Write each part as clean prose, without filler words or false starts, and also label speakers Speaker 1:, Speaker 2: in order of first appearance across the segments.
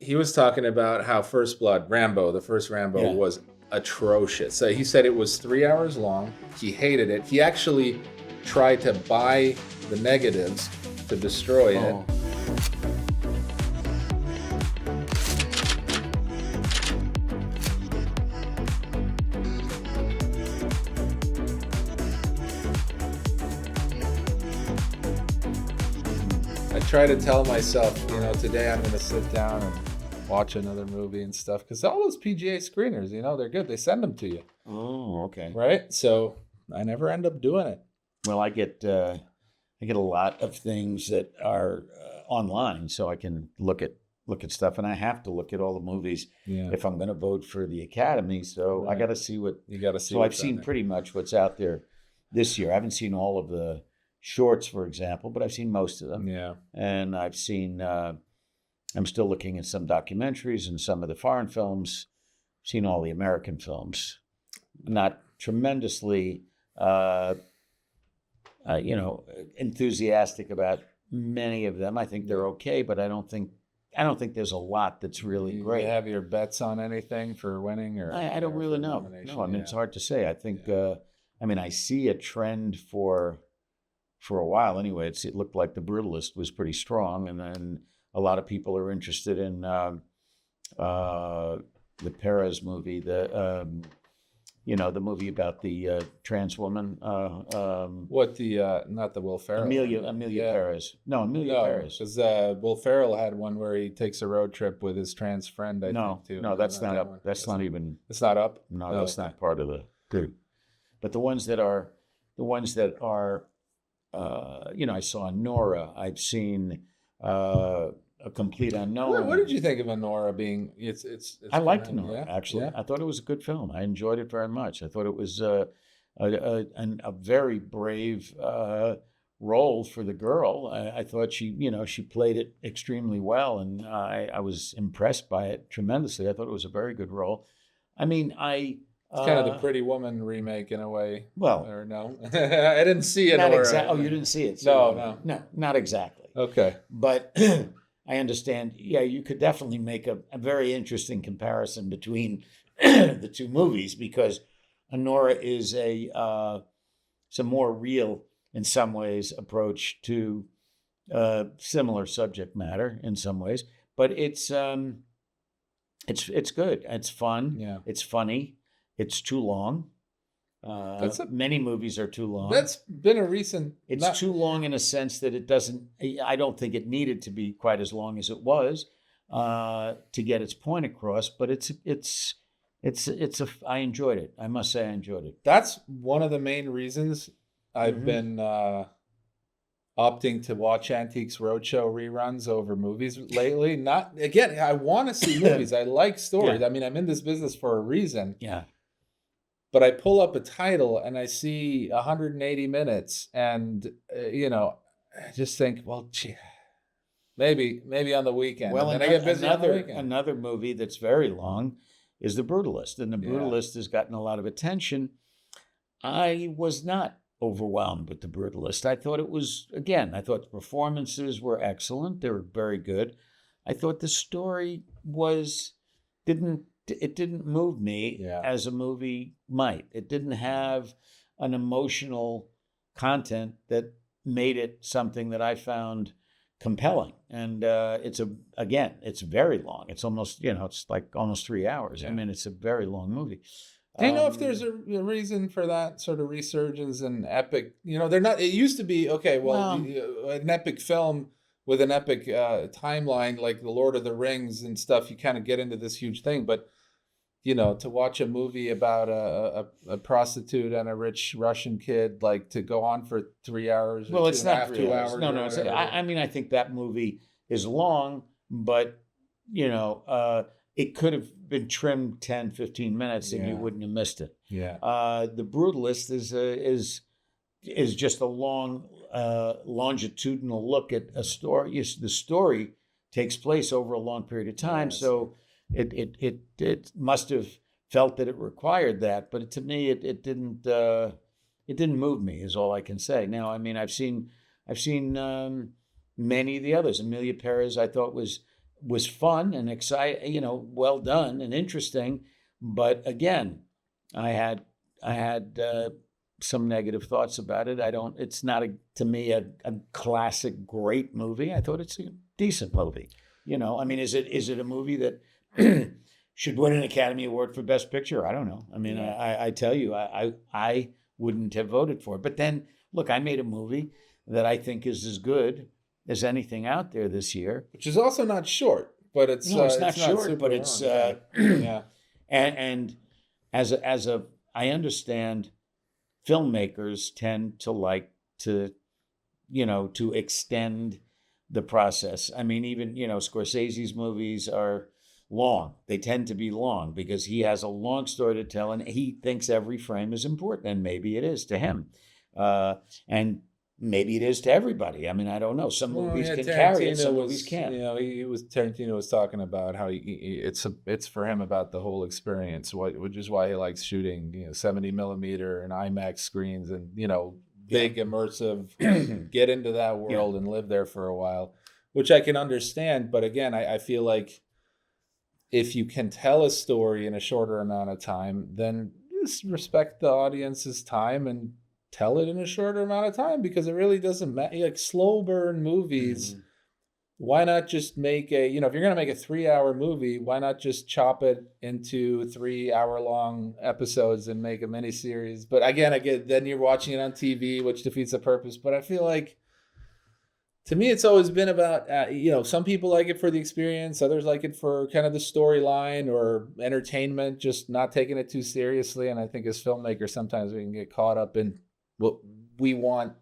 Speaker 1: he was talking about how First Blood, Rambo, the first Rambo,
Speaker 2: Yeah.
Speaker 1: was atrocious. So he said it was 3 hours long. He hated it. He actually tried to buy the negatives to destroy it.
Speaker 2: Oh.
Speaker 1: I try to tell myself, today I'm going to sit down and watch another movie and stuff, because all those PGA screeners, they're good. They send them to you,
Speaker 2: Oh, okay.
Speaker 1: right? So I never end up doing it.
Speaker 2: Well, I get a lot of things that are online, so I can look at stuff, and I have to look at all the movies if I'm going to vote for the Academy. So
Speaker 1: Right.
Speaker 2: I got to see what
Speaker 1: You got to see.
Speaker 2: So I've seen pretty much what's out there this year. I haven't seen all of the shorts, for example, but I've seen most of them.
Speaker 1: Yeah.
Speaker 2: And I've seen. I'm still looking at some documentaries and some of the foreign films. I've seen all the American films. Not tremendously. Enthusiastic about many of them. I think they're okay, but I don't think there's a lot that's really great.
Speaker 1: You have your bets on anything for winning, or
Speaker 2: I don't really know. No, I mean it's hard to say. I think I see a trend for a while anyway. It looked like The Brutalist was pretty strong, and then a lot of people are interested in the Perez movie, the movie about the trans woman.
Speaker 1: What not the Will Ferrell?
Speaker 2: Amelia Perez. No, Amelia Perez.
Speaker 1: Because Will Ferrell had one where he takes a road trip with his trans friend. I think too.
Speaker 2: No, that's not
Speaker 1: that
Speaker 2: up.
Speaker 1: one.
Speaker 2: That's not even.
Speaker 1: It's not up.
Speaker 2: No, that's not part of the group. But the ones that are, I saw Nora. I've seen A Complete Unknown.
Speaker 1: What did you think of Honora being? It's
Speaker 2: I liked Honora,
Speaker 1: yeah?
Speaker 2: actually.
Speaker 1: Yeah.
Speaker 2: I thought it was a good film. I enjoyed it very much. I thought it was a very brave role for the girl. I thought she played it extremely well, and I was impressed by it tremendously. I thought it was a very good role. I mean,
Speaker 1: It's kind of the Pretty Woman remake in a way.
Speaker 2: Well,
Speaker 1: or no, I didn't see it.
Speaker 2: Not exactly. Oh, you didn't see it?
Speaker 1: No,
Speaker 2: not exactly.
Speaker 1: Okay,
Speaker 2: but I understand. Yeah, you could definitely make a very interesting comparison between the two movies, because Honora is some more real, in some ways, approach to similar subject matter in some ways, but it's good. It's fun.
Speaker 1: Yeah.
Speaker 2: It's funny. It's too long. Many movies are too long.
Speaker 1: That's been a recent.
Speaker 2: It's too long in a sense that it doesn't. I don't think it needed to be quite as long as it was to get its point across. But I enjoyed it. I must say, I enjoyed it.
Speaker 1: That's one of the main reasons I've been opting to watch Antiques Roadshow reruns over movies lately. Not again. I want to see movies. I like stories.
Speaker 2: Yeah.
Speaker 1: I mean, I'm in this business for a reason.
Speaker 2: Yeah.
Speaker 1: But I pull up a title and I see 180 minutes, and I just think, well, gee, maybe on the weekend.
Speaker 2: Well,
Speaker 1: and then I get busy on the weekend.
Speaker 2: Another movie that's very long is The Brutalist, and The Brutalist has gotten a lot of attention. I was not overwhelmed with The Brutalist. I thought I thought the performances were excellent. They were very good. I thought the story didn't move me as a movie might. It didn't have an emotional content that made it something that I found compelling. And it's very long. It's almost, it's like almost 3 hours. Yeah. I mean, it's a very long movie.
Speaker 1: Do you know if there's a reason for that sort of resurgence in epic? They're not. It used to be an epic film with an epic timeline like The Lord of the Rings and stuff. You kind of get into this huge thing, but to watch a movie about a prostitute and a rich Russian kid, like, to go on for 3 hours.
Speaker 2: Well, it's not
Speaker 1: 2 hours.
Speaker 2: No. I think that movie is long, but it could have been trimmed 10, 15 minutes and you wouldn't have missed it.
Speaker 1: Yeah.
Speaker 2: The Brutalist is just a long longitudinal look at a story. The story takes place over a long period of time, so it must have felt that it required that, but to me it didn't move me, is all I can say. Now, I mean, I've seen many of the others. Amelia Perez I thought was was fun and exciting, well done and interesting. But again, I had some negative thoughts about it. It's not to me a classic great movie. I thought it's a decent movie. I mean, is it a movie that should win an Academy Award for Best Picture? I don't know. I mean, I tell you, I wouldn't have voted for it. But then, look, I made a movie that I think is as good as anything out there this year,
Speaker 1: which is also not short, but it's
Speaker 2: not short, but it's
Speaker 1: yeah.
Speaker 2: And I understand filmmakers tend to like to extend the process. I mean, even Scorsese's movies are long. They tend to be long because he has a long story to tell, and he thinks every frame is important, and maybe it is to him, and maybe it is to everybody. I mean, I don't know. Some movies can carry it, some movies can't.
Speaker 1: Tarantino was talking about how it's for him about the whole experience, which is why he likes shooting 70 millimeter and IMAX screens and big immersive, get into that world and live there for a while, which I can understand. But again, I feel like if you can tell a story in a shorter amount of time, then just respect the audience's time and tell it in a shorter amount of time, because it really doesn't matter. Like slow burn movies, why not just make if you're going to make a 3-hour movie, why not just chop it into 3-hour-long episodes and make a miniseries? But again, then you're watching it on TV, which defeats the purpose. But I feel like, to me, it's always been about, some people like it for the experience. Others like it for kind of the storyline or entertainment, just not taking it too seriously. And I think as filmmakers, sometimes we can get caught up in what we want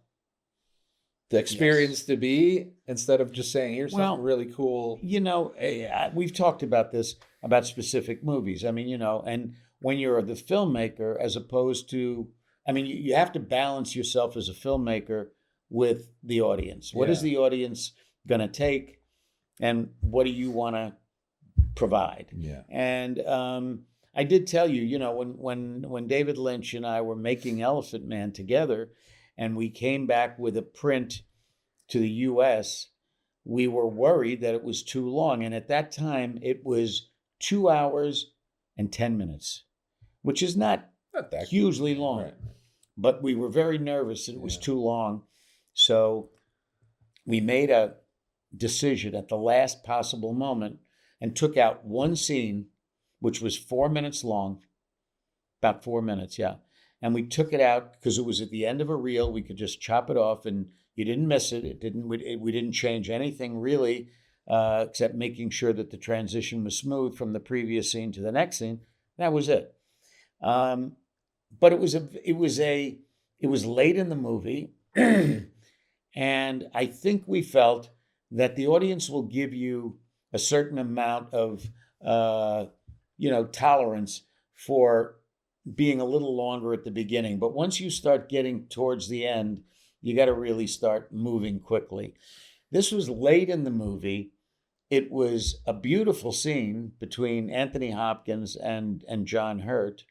Speaker 1: the experience to be, instead of just saying, here's something really cool.
Speaker 2: We've talked about this, about specific movies. I mean, and when you're the filmmaker, as opposed to, I mean, you have to balance yourself as a filmmaker with the audience. What is the audience going to take, and what do you want to provide?
Speaker 1: Yeah.
Speaker 2: And I did tell you, when David Lynch and I were making Elephant Man together, and we came back with a print to the U.S., we were worried that it was too long. And at that time, it was 2 hours and 10 minutes, which is not that hugely long. Right. But we were very nervous that it was too long. So we made a decision at the last possible moment and took out one scene, which was 4 minutes long, about 4 minutes, And we took it out because it was at the end of a reel. We could just chop it off, and you didn't miss it. We didn't change anything really, except making sure that the transition was smooth from the previous scene to the next scene. That was it. But it was late in the movie, and I think we felt that the audience will give you a certain amount of tolerance for being a little longer at the beginning. But once you start getting towards the end, you got to really start moving quickly. This was late in the movie. It was a beautiful scene between Anthony Hopkins and John Hurt,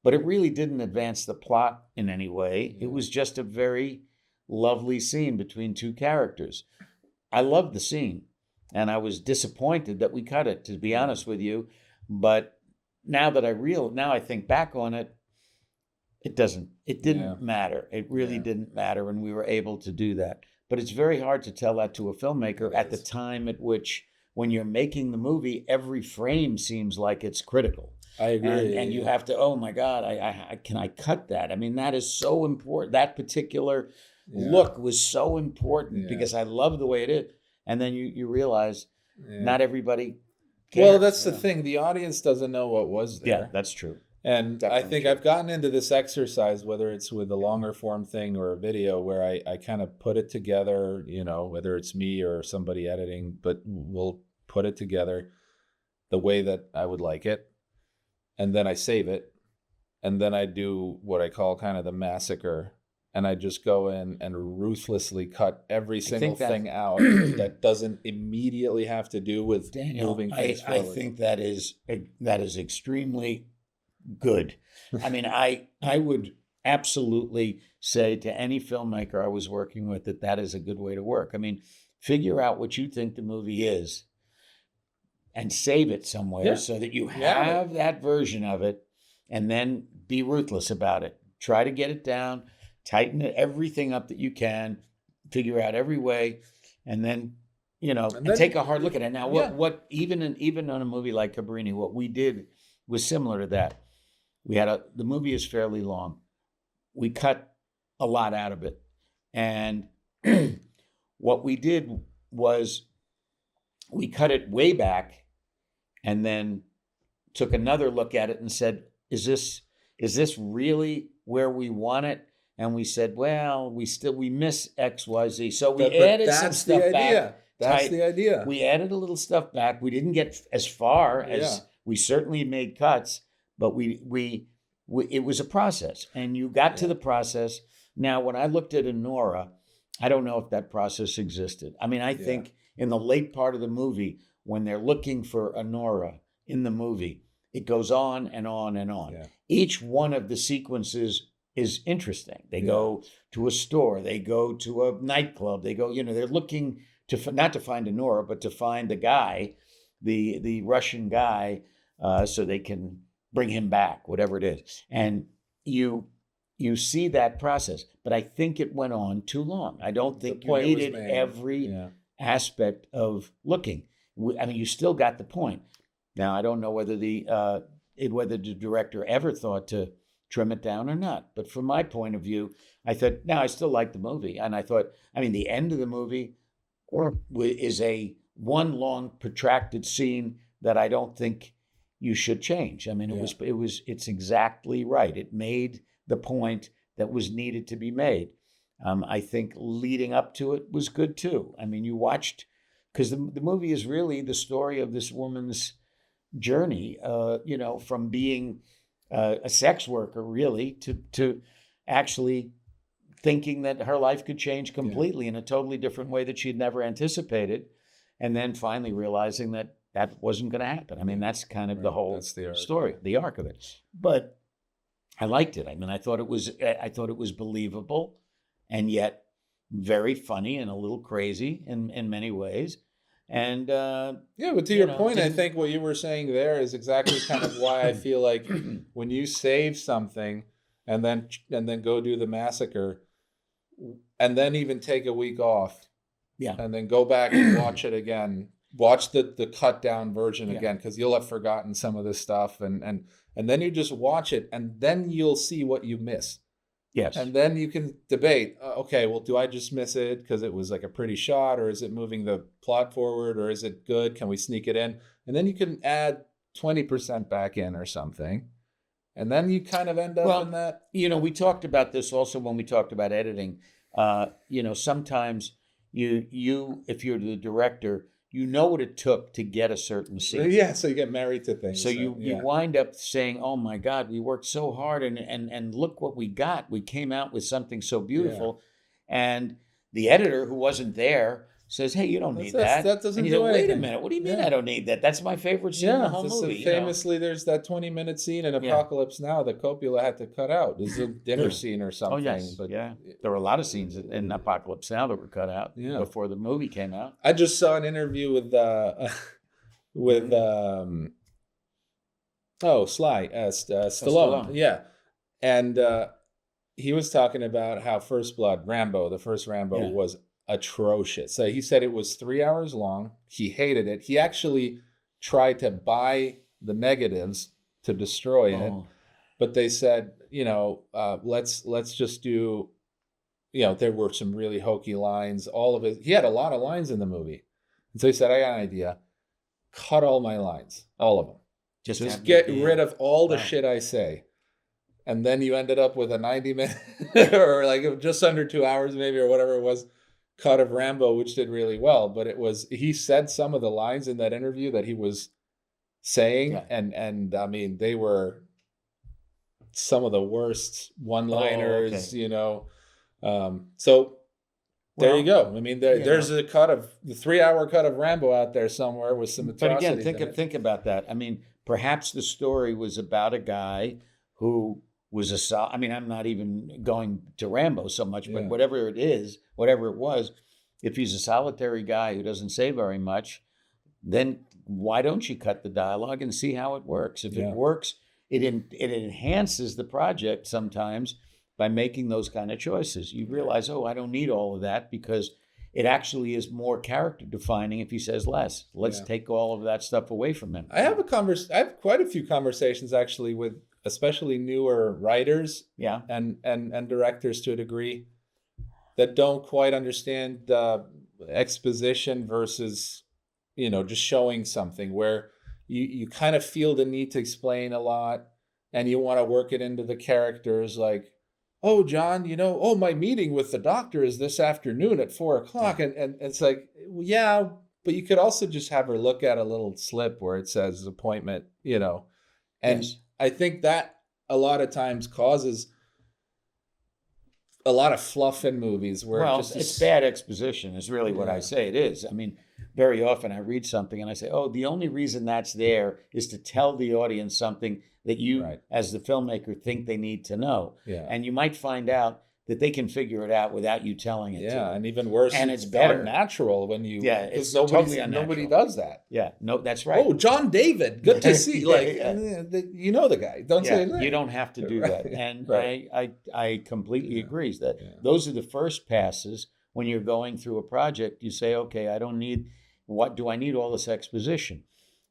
Speaker 2: but it really didn't advance the plot in any way. It was just a very lovely scene between two characters. I loved the scene, and I was disappointed that we cut it, to be honest with you. But now I think back on it, it didn't matter. It really didn't matter, and we were able to do that. But it's very hard to tell that to a filmmaker at the time at which, when you're making the movie, every frame seems like it's critical.
Speaker 1: I agree.
Speaker 2: And you have to, oh my God, can I cut that? I mean, that is so important. That particular look was so important because I love the way it is. And then you realize not everybody cares.
Speaker 1: Well, that's the thing. The audience doesn't know what was there.
Speaker 2: Yeah, that's true.
Speaker 1: And definitely I think I've gotten into this exercise, whether it's with a longer form thing or a video, where I kind of put it together, whether it's me or somebody editing, but we'll put it together the way that I would like it. And then I save it. And then I do what I call kind of the massacre. And I just go in and ruthlessly cut every single thing out that doesn't immediately have to do with moving things forward.
Speaker 2: I think that is extremely good. I mean, I would absolutely say to any filmmaker I was working with that is a good way to work. I mean, figure out what you think the movie is. and save it somewhere so that you have that version of it, and then be ruthless about it. Try to get it down, tighten everything up that you can, figure out every way, and then, and take a hard look at it. Now, what even on a movie like Cabrini, what we did was similar to that. We had the movie is fairly long. We cut a lot out of it. And what we did was we cut it way back and then took another look at it and said, is this really where we want it? And we said, well, we miss X, Y, Z. So we added some stuff back.
Speaker 1: That's the idea.
Speaker 2: We added a little stuff back. We didn't get as far as we certainly made cuts, but we it was a process, and you got to the process. Now, when I looked at Honora, I don't know if that process existed. I mean, I think in the late part of the movie, when they're looking for Honora in the movie, it goes on and on and on. Yeah. Each one of the sequences is interesting. They go to a store, they go to a nightclub, they go, they're looking to not to find Honora, but to find the guy, the Russian guy, so they can bring him back, whatever it is. And you see that process, but I think it went on too long. I don't think you needed every aspect of looking. I mean, you still got the point. Now, I don't know whether whether the director ever thought to trim it down or not. But from my point of view, I thought, no, I still like the movie. And I thought, the end of the movie is a one long protracted scene that I don't think you should change. I mean, it's exactly right. It made the point that was needed to be made. I think leading up to it was good too. I mean, you watched, because the movie is really the story of this woman's journey, from being a sex worker really to actually thinking that her life could change completely in a totally different way that she'd never anticipated. And then finally realizing that wasn't going to happen. I mean, that's kind of the whole story, the arc of it. But I liked it. I mean, I thought it was believable, and yet very funny and a little crazy in many ways. And but
Speaker 1: to your point, I think what you were saying there is exactly kind of why I feel like when you save something and then go do the massacre, and then even take a week off, and then go back and watch it again. Watch the cut down version again, because you'll have forgotten some of this stuff, and then you just watch it, and then you'll see what you miss.
Speaker 2: Yes.
Speaker 1: And then you can debate, okay, well, do I just miss it because it was like a pretty shot, or is it moving the plot forward, or is it good? Can we sneak it in? And then you can add 20% back in or something. And then you kind of end up in that.
Speaker 2: We talked about this also when we talked about editing. Sometimes you if you're the director, you know what it took to get a certain scene.
Speaker 1: Yeah, so you get married to things.
Speaker 2: So you wind up saying, oh my God, we worked so hard and look what we got. We came out with something so beautiful. Yeah. And the editor who wasn't there says, hey, you don't need that.
Speaker 1: That doesn't
Speaker 2: and you
Speaker 1: do
Speaker 2: say,
Speaker 1: anything.
Speaker 2: Wait a minute, what do you mean I don't need that? That's my favorite scene in the whole movie.
Speaker 1: Famously, there's that 20-minute scene in Apocalypse Now that Coppola had to cut out. There's a dinner scene or something.
Speaker 2: Oh, yes. But there were a lot of scenes in Apocalypse Now that were cut out before the movie came out.
Speaker 1: I just saw an interview with Stallone. Yeah. And he was talking about how First Blood, the first Rambo was atrocious. So he said it was 3 hours long. He hated it. He actually tried to buy the negatives to destroy it, but they said, let's just do, there were some really hokey lines. All of it. He had a lot of lines in the movie, and so he said, I got an idea. Cut all my lines, all of them. Just get rid of all the shit I say. And then you ended up with a 90-minute or like just under 2 hours maybe, or whatever it was, cut of Rambo, which did really well. But he said some of the lines in that interview that he was saying, and I mean, they were some of the worst one-liners, so there you go. I mean, there's a cut of the 3-hour cut of Rambo out there somewhere with some atrocities.
Speaker 2: But again, think about that. I mean, perhaps the story was about a guy who was I'm not even going to Rambo so much, but whatever it was, if he's a solitary guy who doesn't say very much, then why don't you cut the dialogue and see how it works? If
Speaker 1: Yeah.
Speaker 2: it works, it enhances the project sometimes by making those kind of choices. You realize, oh, I don't need all of that because it actually is more character defining if he says less. Let's take all of that stuff away from him.
Speaker 1: I have quite a few conversations actually with especially newer writers and directors to a degree that don't quite understand exposition versus, just showing something, where you kind of feel the need to explain a lot and you want to work it into the characters, like, oh, John, my meeting with the doctor is this afternoon at 4:00. And it's like, well, yeah, but you could also just have her look at a little slip where it says appointment, and I think that a lot of times causes a lot of fluff in movies where
Speaker 2: it's bad exposition is really what I say it is. I mean, very often I read something and I say, oh, the only reason that's there is to tell the audience something that you, as the filmmaker, think they need to know.
Speaker 1: Yeah.
Speaker 2: And you might find out that they can figure it out without you telling it to them.
Speaker 1: And even worse,
Speaker 2: and it's better.
Speaker 1: Unnatural when you...
Speaker 2: it's totally unnatural.
Speaker 1: Nobody does that.
Speaker 2: Yeah, no, that's right.
Speaker 1: Oh, John David, good to see. You know the guy. Don't say that.
Speaker 2: You don't have to do that. And I completely agree that those are the first passes when you're going through a project. You say, okay, what do I need all this exposition?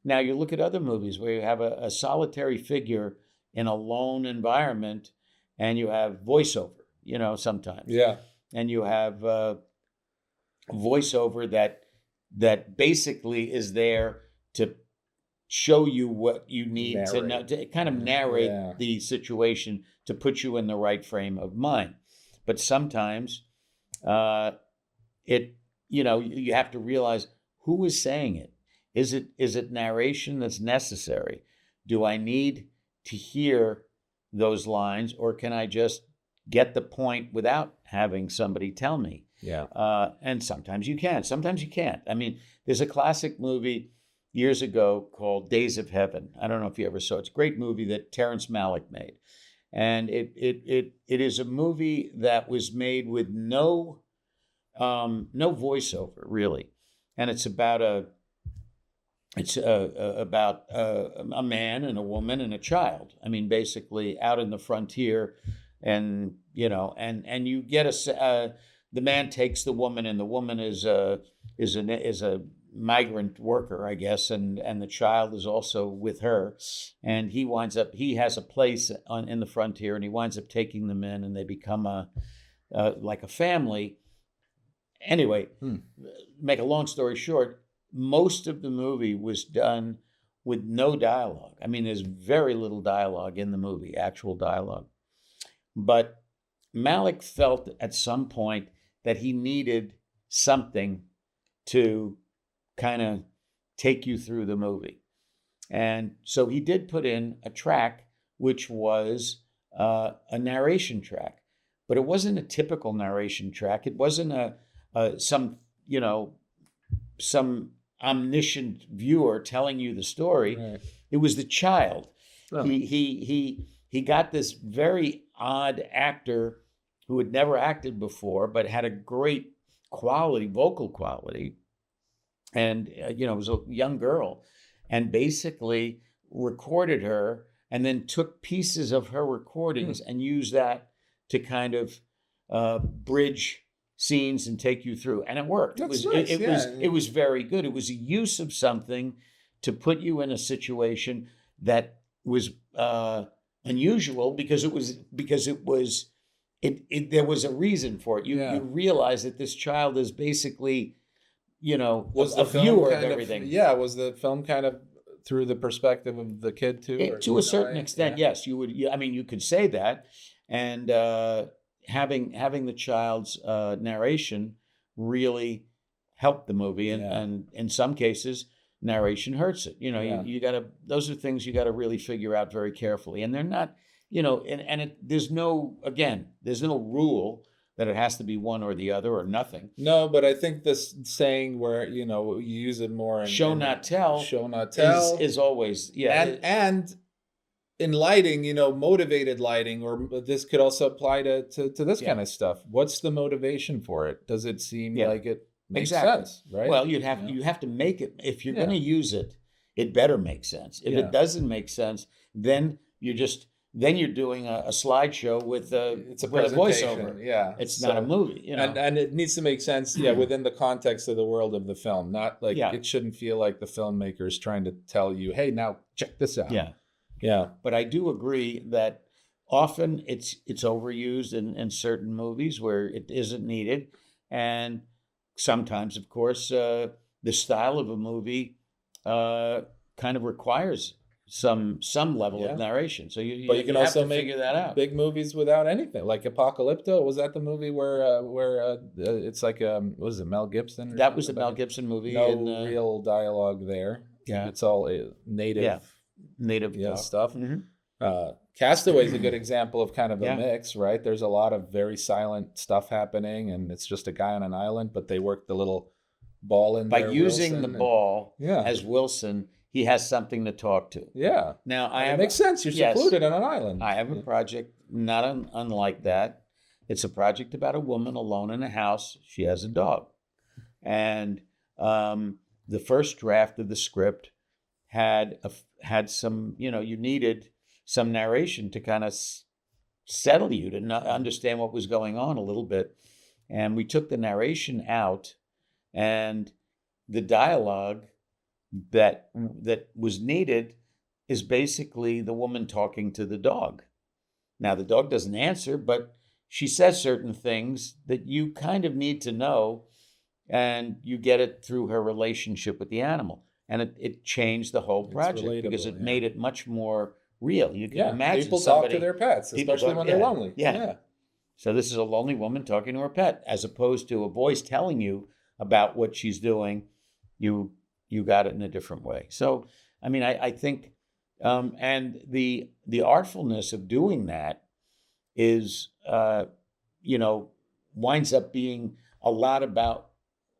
Speaker 2: Now you look at other movies where you have a solitary figure in a lone environment and you have voiceover, sometimes.
Speaker 1: Yeah.
Speaker 2: And you have voiceover that basically is there to show you what you need to know, to kind of narrate the situation to put you in the right frame of mind. But sometimes you have to realize who is saying it. Is it narration that's necessary? Do I need to hear those lines, or can I just get the point without having somebody tell me?
Speaker 1: Yeah.
Speaker 2: And sometimes you can, sometimes you can't. I mean, there's a classic movie years ago called Days of Heaven. I don't know if you ever saw it. It's a great movie that Terrence Malick made. And it is a movie that was made with no voiceover, really. And it's about a man and a woman and a child. I mean, basically out in the frontier, and you get the man takes the woman, and the woman is a migrant worker, I guess, and the child is also with her, and he has a place in the frontier, and he winds up taking them in, and they become like a family. Anyway, make a long story short, most of the movie was done with no dialogue. I mean, there's very little dialogue in the movie, actual dialogue. But Malick felt at some point that he needed something to kind of take you through the movie. And so he did put in a track, which was a narration track. But it wasn't a typical narration track. It wasn't some omniscient viewer telling you the story.
Speaker 1: Right.
Speaker 2: It was the child.
Speaker 1: Oh.
Speaker 2: He got this very odd actor who had never acted before, but had a great vocal quality. And, it was a young girl, and basically recorded her and then took pieces of her recordings and used that to kind of bridge scenes and take you through, and it worked. It was very good. It was a use of something to put you in a situation that was unusual because there was a reason for it. You realize that this child is basically, was a viewer of everything.
Speaker 1: Was the film kind of through the perspective of the kid too?
Speaker 2: To a certain extent, yes. You would. I mean, you could say that, and having the child's narration really helped the movie, and in some cases, narration hurts it. You gotta. Those are things you got to really figure out very carefully, and they're not. There's no rule that it has to be one or the other or nothing.
Speaker 1: No, but I think this saying where you use it more in
Speaker 2: show not tell is always
Speaker 1: and in lighting, motivated lighting, or this could also apply to this kind of stuff. What's the motivation for it? Does it seem like it makes sense, right?
Speaker 2: Well, you have to make it, if you're going to use it, it better make sense. If
Speaker 1: Yeah.
Speaker 2: it doesn't make sense, then you're doing a slideshow with
Speaker 1: It's a
Speaker 2: with a
Speaker 1: presentation.
Speaker 2: voiceover.
Speaker 1: Yeah.
Speaker 2: It's not a movie, you know.
Speaker 1: And it needs to make sense, within the context of the world of the film. Not like it shouldn't feel like the filmmaker is trying to tell you, hey, now check this out.
Speaker 2: Yeah.
Speaker 1: Yeah.
Speaker 2: But I do agree that often it's overused in certain movies where it isn't needed, and sometimes, of course, the style of a movie kind of requires some level of narration. So you
Speaker 1: can
Speaker 2: have
Speaker 1: also
Speaker 2: to
Speaker 1: make
Speaker 2: figure that out.
Speaker 1: Big movies without anything, like Apocalypto. Was that the movie where it's like what was it, Mel Gibson?
Speaker 2: That was the Mel Gibson movie.
Speaker 1: No real dialogue there.
Speaker 2: Yeah,
Speaker 1: it's all native stuff.
Speaker 2: Mm-hmm.
Speaker 1: Castaway is a good example of kind of a mix, right? There's a lot of very silent stuff happening, and it's just a guy on an island, but they work the little ball in
Speaker 2: by
Speaker 1: there,
Speaker 2: using the ball
Speaker 1: Yeah.
Speaker 2: as Wilson. He has something to talk to.
Speaker 1: Yeah.
Speaker 2: Now
Speaker 1: it makes sense. You're secluded on an island.
Speaker 2: I have a project not unlike that. It's a project about a woman alone in a house. She has a dog, and the first draft of the script had some. You needed some narration to kind of settle you to understand what was going on a little bit, and we took the narration out, and the dialogue that was needed is basically the woman talking to the dog. Now, the dog doesn't answer, but she says certain things that you kind of need to know, and you get it through her relationship with the animal. And it changed the whole project because it made it much more real. You can imagine
Speaker 1: people talk to their pets, especially when they're lonely.
Speaker 2: Yeah. So this is a lonely woman talking to her pet, as opposed to a voice telling you about what she's doing. You got it in a different way. So, I mean, I think, and the artfulness of doing that is, winds up being a lot about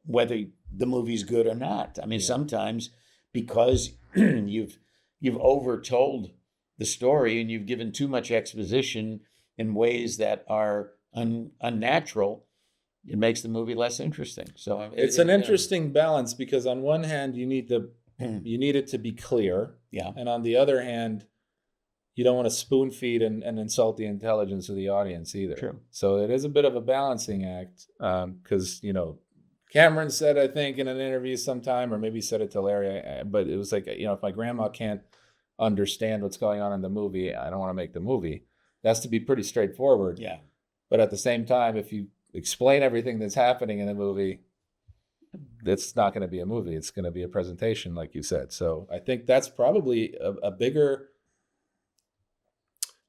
Speaker 2: whether the movie's good or not. I mean, sometimes because you've overtold the story and you've given too much exposition in ways that are unnatural, it makes the movie less interesting. So
Speaker 1: it's an interesting balance, because on one hand you need it to be clear, and on the other hand, you don't want to spoon feed and insult the intelligence of the audience either.
Speaker 2: True.
Speaker 1: So it is a bit of a balancing act, because Cameron said, I think in an interview sometime, or maybe he said it to Larry, but it was like, if my grandma can't understand what's going on in the movie, I don't want to make the movie. It has to be pretty straightforward.
Speaker 2: Yeah.
Speaker 1: But at the same time, if you explain everything that's happening in the movie, it's not going to be a movie. It's going to be a presentation, like you said. So I think that's probably a bigger,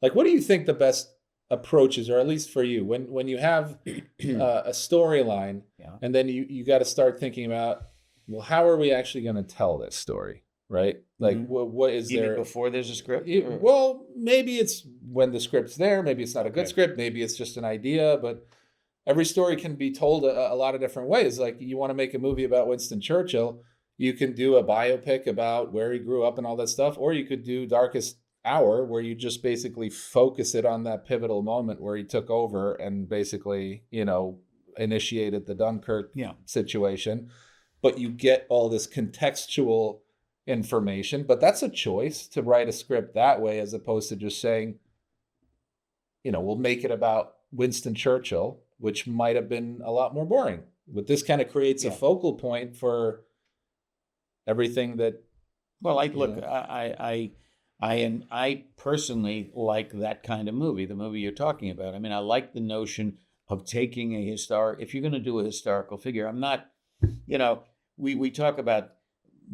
Speaker 1: like, what do you think the best approach is, or at least for you, when you have a storyline, and then you got to start thinking about, well, how are we actually going to tell this story, right? Like, what is
Speaker 2: even
Speaker 1: there
Speaker 2: before there's a script?
Speaker 1: Well, maybe it's when the script's there. Maybe it's not a good script. Maybe it's just an idea, but every story can be told a lot of different ways. Like, you want to make a movie about Winston Churchill, you can do a biopic about where he grew up and all that stuff, or you could do Darkest Hour, where you just basically focus it on that pivotal moment where he took over and basically, initiated the Dunkirk situation. But you get all this contextual information. But that's a choice, to write a script that way, as opposed to just saying, we'll make it about Winston Churchill, which might have been a lot more boring. But this kind of creates a focal point for everything that.
Speaker 2: Well, I personally like that kind of movie, the movie you're talking about. I mean, I like the notion of taking if you're going to do a historical figure, I'm not, we talk about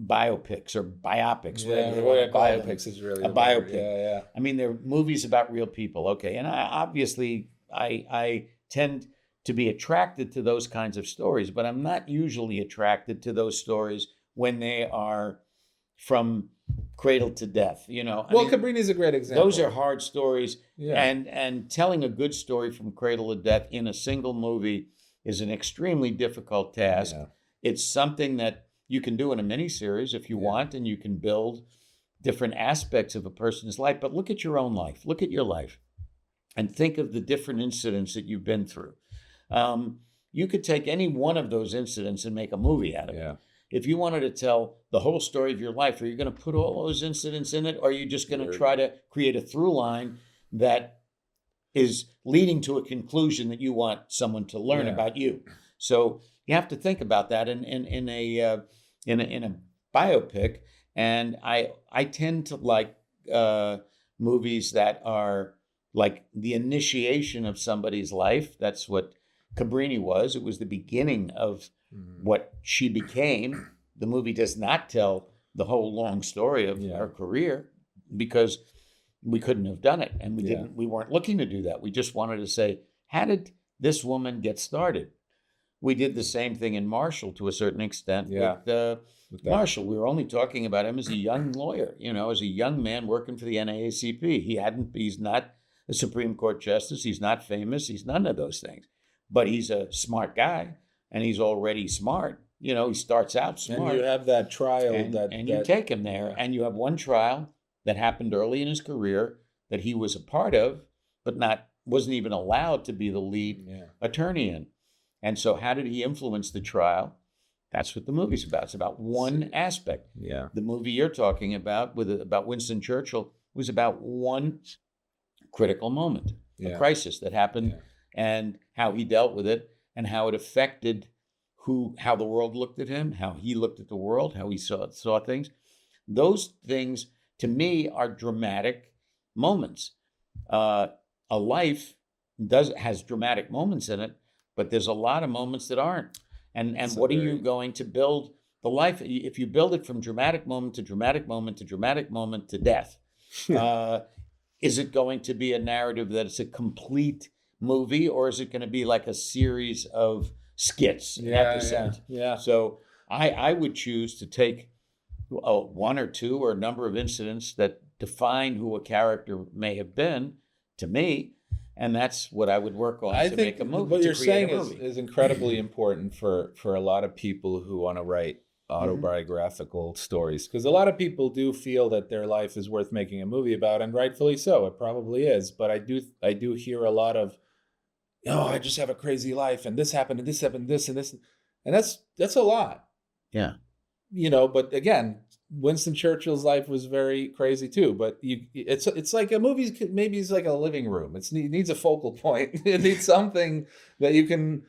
Speaker 2: biopics or biopics.
Speaker 1: Biopics is really
Speaker 2: a biopic.
Speaker 1: Yeah.
Speaker 2: I mean, they're movies about real people. Okay. And I tend to be attracted to those kinds of stories, but I'm not usually attracted to those stories when they are from cradle to death,
Speaker 1: Cabrini's a great example.
Speaker 2: Those are hard stories, and telling a good story from cradle to death in a single movie is an extremely difficult task. Yeah. It's something that you can do in a miniseries if you want, and you can build different aspects of a person's life. But look at your own life. Look at your life, and think of the different incidents that you've been through. You could take any one of those incidents and make a movie out of it. if you wanted to tell the whole story of your life, are you going to put all those incidents in it, or are you just going to try to create a through line that is leading to a conclusion that you want someone to learn about you? So you have to think about that in a biopic. And I tend to like movies that are like the initiation of somebody's life. That's what Cabrini was. It was the beginning of what she became. The movie does not tell the whole long story of her career, because we couldn't have done it, and we weren't looking to do that. We just wanted to say, how did this woman get started? We did the same thing in Marshall to a certain extent with Marshall. We were only talking about him as a young lawyer, as a young man working for the NAACP. He's not a Supreme Court justice. He's not famous. He's none of those things, but he's a smart guy, and he's already smart. He starts out smart.
Speaker 1: And you have that trial
Speaker 2: and you take him there, and you have one trial that happened early in his career that he was a part of, but wasn't even allowed to be the lead attorney in. And so how did he influence the trial? That's what the movie's about. It's about one aspect.
Speaker 1: Yeah.
Speaker 2: The movie you're talking about about Winston Churchill was about one critical moment, a crisis that happened, and how he dealt with it, and how it affected how the world looked at him, how he looked at the world, how he saw things. Those things, to me, are dramatic moments. A life has dramatic moments in it, but there's a lot of moments that aren't. And what are you going to build the life? If you build it from dramatic moment to dramatic moment to dramatic moment to death, is it going to be a narrative that it's a complete movie, or is it going to be like a series of skits, episodes?
Speaker 1: Yeah.
Speaker 2: So I would choose to take one or two or a number of incidents that define who a character may have been to me, and that's what I would work on to make a movie.
Speaker 1: What you're saying is incredibly important for a lot of people who want to write autobiographical stories, because a lot of people do feel that their life is worth making a movie about, and rightfully so. It probably is, but I do hear a lot of, I just have a crazy life, and this happened, and this happened, this and this, and that's a lot.
Speaker 2: Yeah.
Speaker 1: But again, Winston Churchill's life was very crazy too. But it's like a movie. Maybe it's like a living room. It needs a focal point. It needs something that you can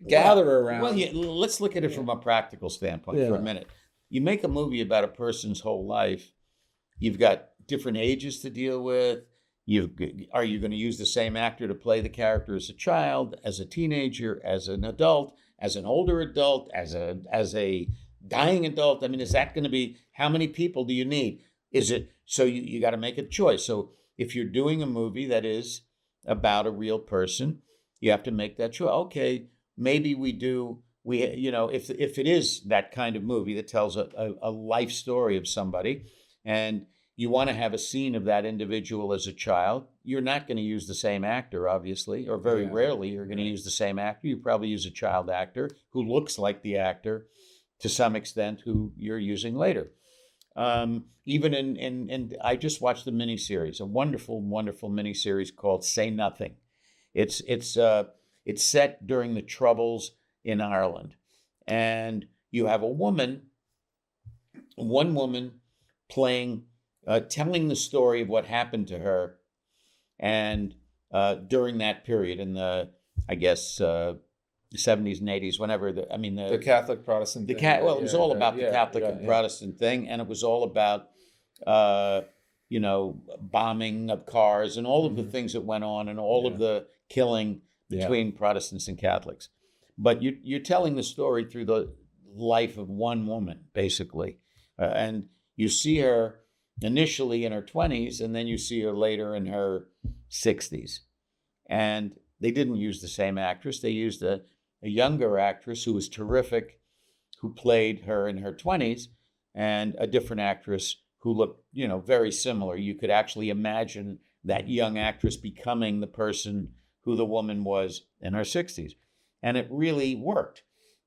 Speaker 1: gather around.
Speaker 2: Well, let's look at it from a practical standpoint for a minute. You make a movie about a person's whole life. You've got different ages to deal with. Are you going to use the same actor to play the character as a child, as a teenager, as an adult, as an older adult, as a dying adult? I mean, is that going to be, how many people do you need? Is it, so you got to make a choice. So if you're doing a movie that is about a real person, you have to make that choice. Okay, maybe if it is that kind of movie that tells a life story of somebody, and you want to have a scene of that individual as a child, you're not going to use the same actor, obviously, or very rarely you're going to use the same actor. You probably use a child actor who looks like the actor to some extent who you're using later. Even in I just watched a miniseries, a wonderful, wonderful miniseries called Say Nothing. It's set during the Troubles in Ireland, and you have one woman playing, telling the story of what happened to her, and during that period in the, I guess, 70s and 80s, whenever the
Speaker 1: Catholic Protestant thing.
Speaker 2: It was all about the Catholic and Protestant thing, and it was all about bombing of cars and all of the things that went on, and all of the killing between Protestants and Catholics. But you're telling the story through the life of one woman, basically, and you see her initially in her 20s, and then you see her later in her 60s, and they didn't use the same actress. They used a younger actress who was terrific, who played her in her 20s, and a different actress who looked, very similar. You could actually imagine that young actress becoming the person who the woman was in her 60s. And it really worked.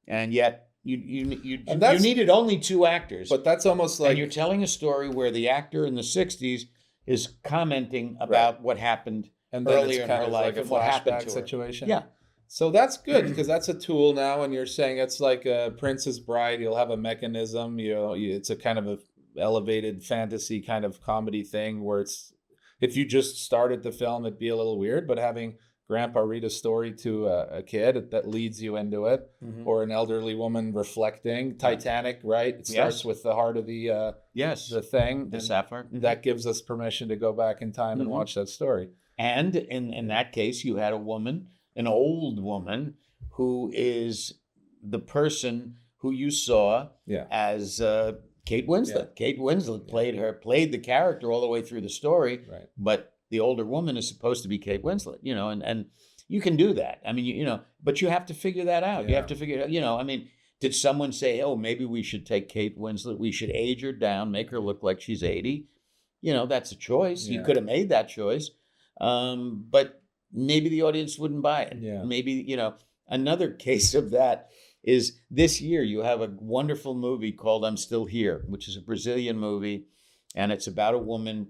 Speaker 2: And yet you needed only two actors.
Speaker 1: But that's almost like...
Speaker 2: And you're telling a story where the actor in the 60s is commenting about what happened
Speaker 1: and then
Speaker 2: earlier
Speaker 1: it's
Speaker 2: in her life,
Speaker 1: like a
Speaker 2: and what happened to
Speaker 1: situation.
Speaker 2: her. Yeah.
Speaker 1: So that's good because that's a tool now, and you're saying it's like a Princess Bride. You'll have a mechanism. It's a kind of a elevated fantasy kind of comedy thing where it's if you just started the film, it'd be a little weird. But having Grandpa read a story to a kid that leads you into it, or an elderly woman reflecting. Titanic, right? It starts with the heart of the the thing,
Speaker 2: the sapphire.
Speaker 1: That gives us permission to go back in time and watch that story.
Speaker 2: And in that case, you had a woman, an old woman, who is the person who you saw as Kate Winslet. Yeah. Kate Winslet played the character all the way through the story,
Speaker 1: right.
Speaker 2: But the older woman is supposed to be Kate Winslet, and you can do that. I mean, but you have to figure that out. Yeah. You have to figure it out, I mean, did someone say, oh, maybe we should take Kate Winslet, we should age her down, make her look like she's 80? That's a choice. Yeah. You could have made that choice. But maybe the audience wouldn't buy it.
Speaker 1: Yeah.
Speaker 2: Maybe, another case of that is this year you have a wonderful movie called I'm Still Here, which is a Brazilian movie. And it's about a woman,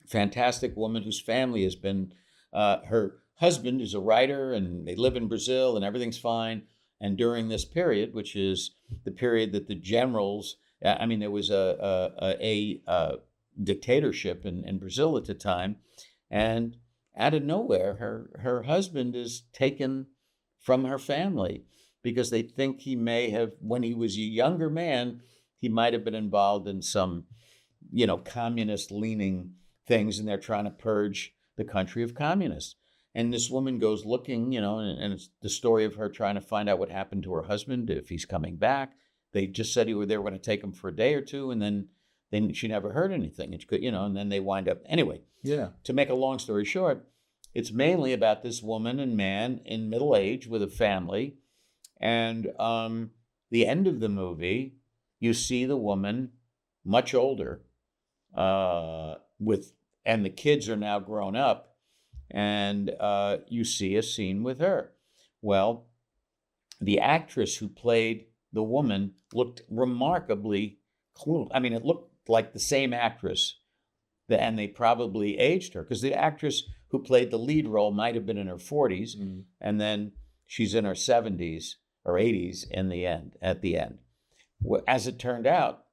Speaker 2: fantastic woman whose family has been, her husband is a writer and they live in Brazil and everything's fine. And during this period, which is the period that the generals, there was a dictatorship in Brazil at the time. And out of nowhere, her husband is taken from her family because they think he may have, when he was a younger man, he might have been involved in some, communist-leaning things, and they're trying to purge the country of communists. And this woman goes looking, and it's the story of her trying to find out what happened to her husband, if he's coming back. They just said they were going to take him for a day or two, and then she never heard anything. And then they wind up anyway.
Speaker 1: Yeah.
Speaker 2: To make a long story short, it's mainly about this woman and man in middle age with a family. And the end of the movie, you see the woman much older, and the kids are now grown up, and you see a scene with her. Well, the actress who played the woman looked remarkably cool. I mean, it looked like the same actress, and they probably aged her because the actress who played the lead role might have been in her 40s, and then she's in her 70s or 80s at the end. As it turned out,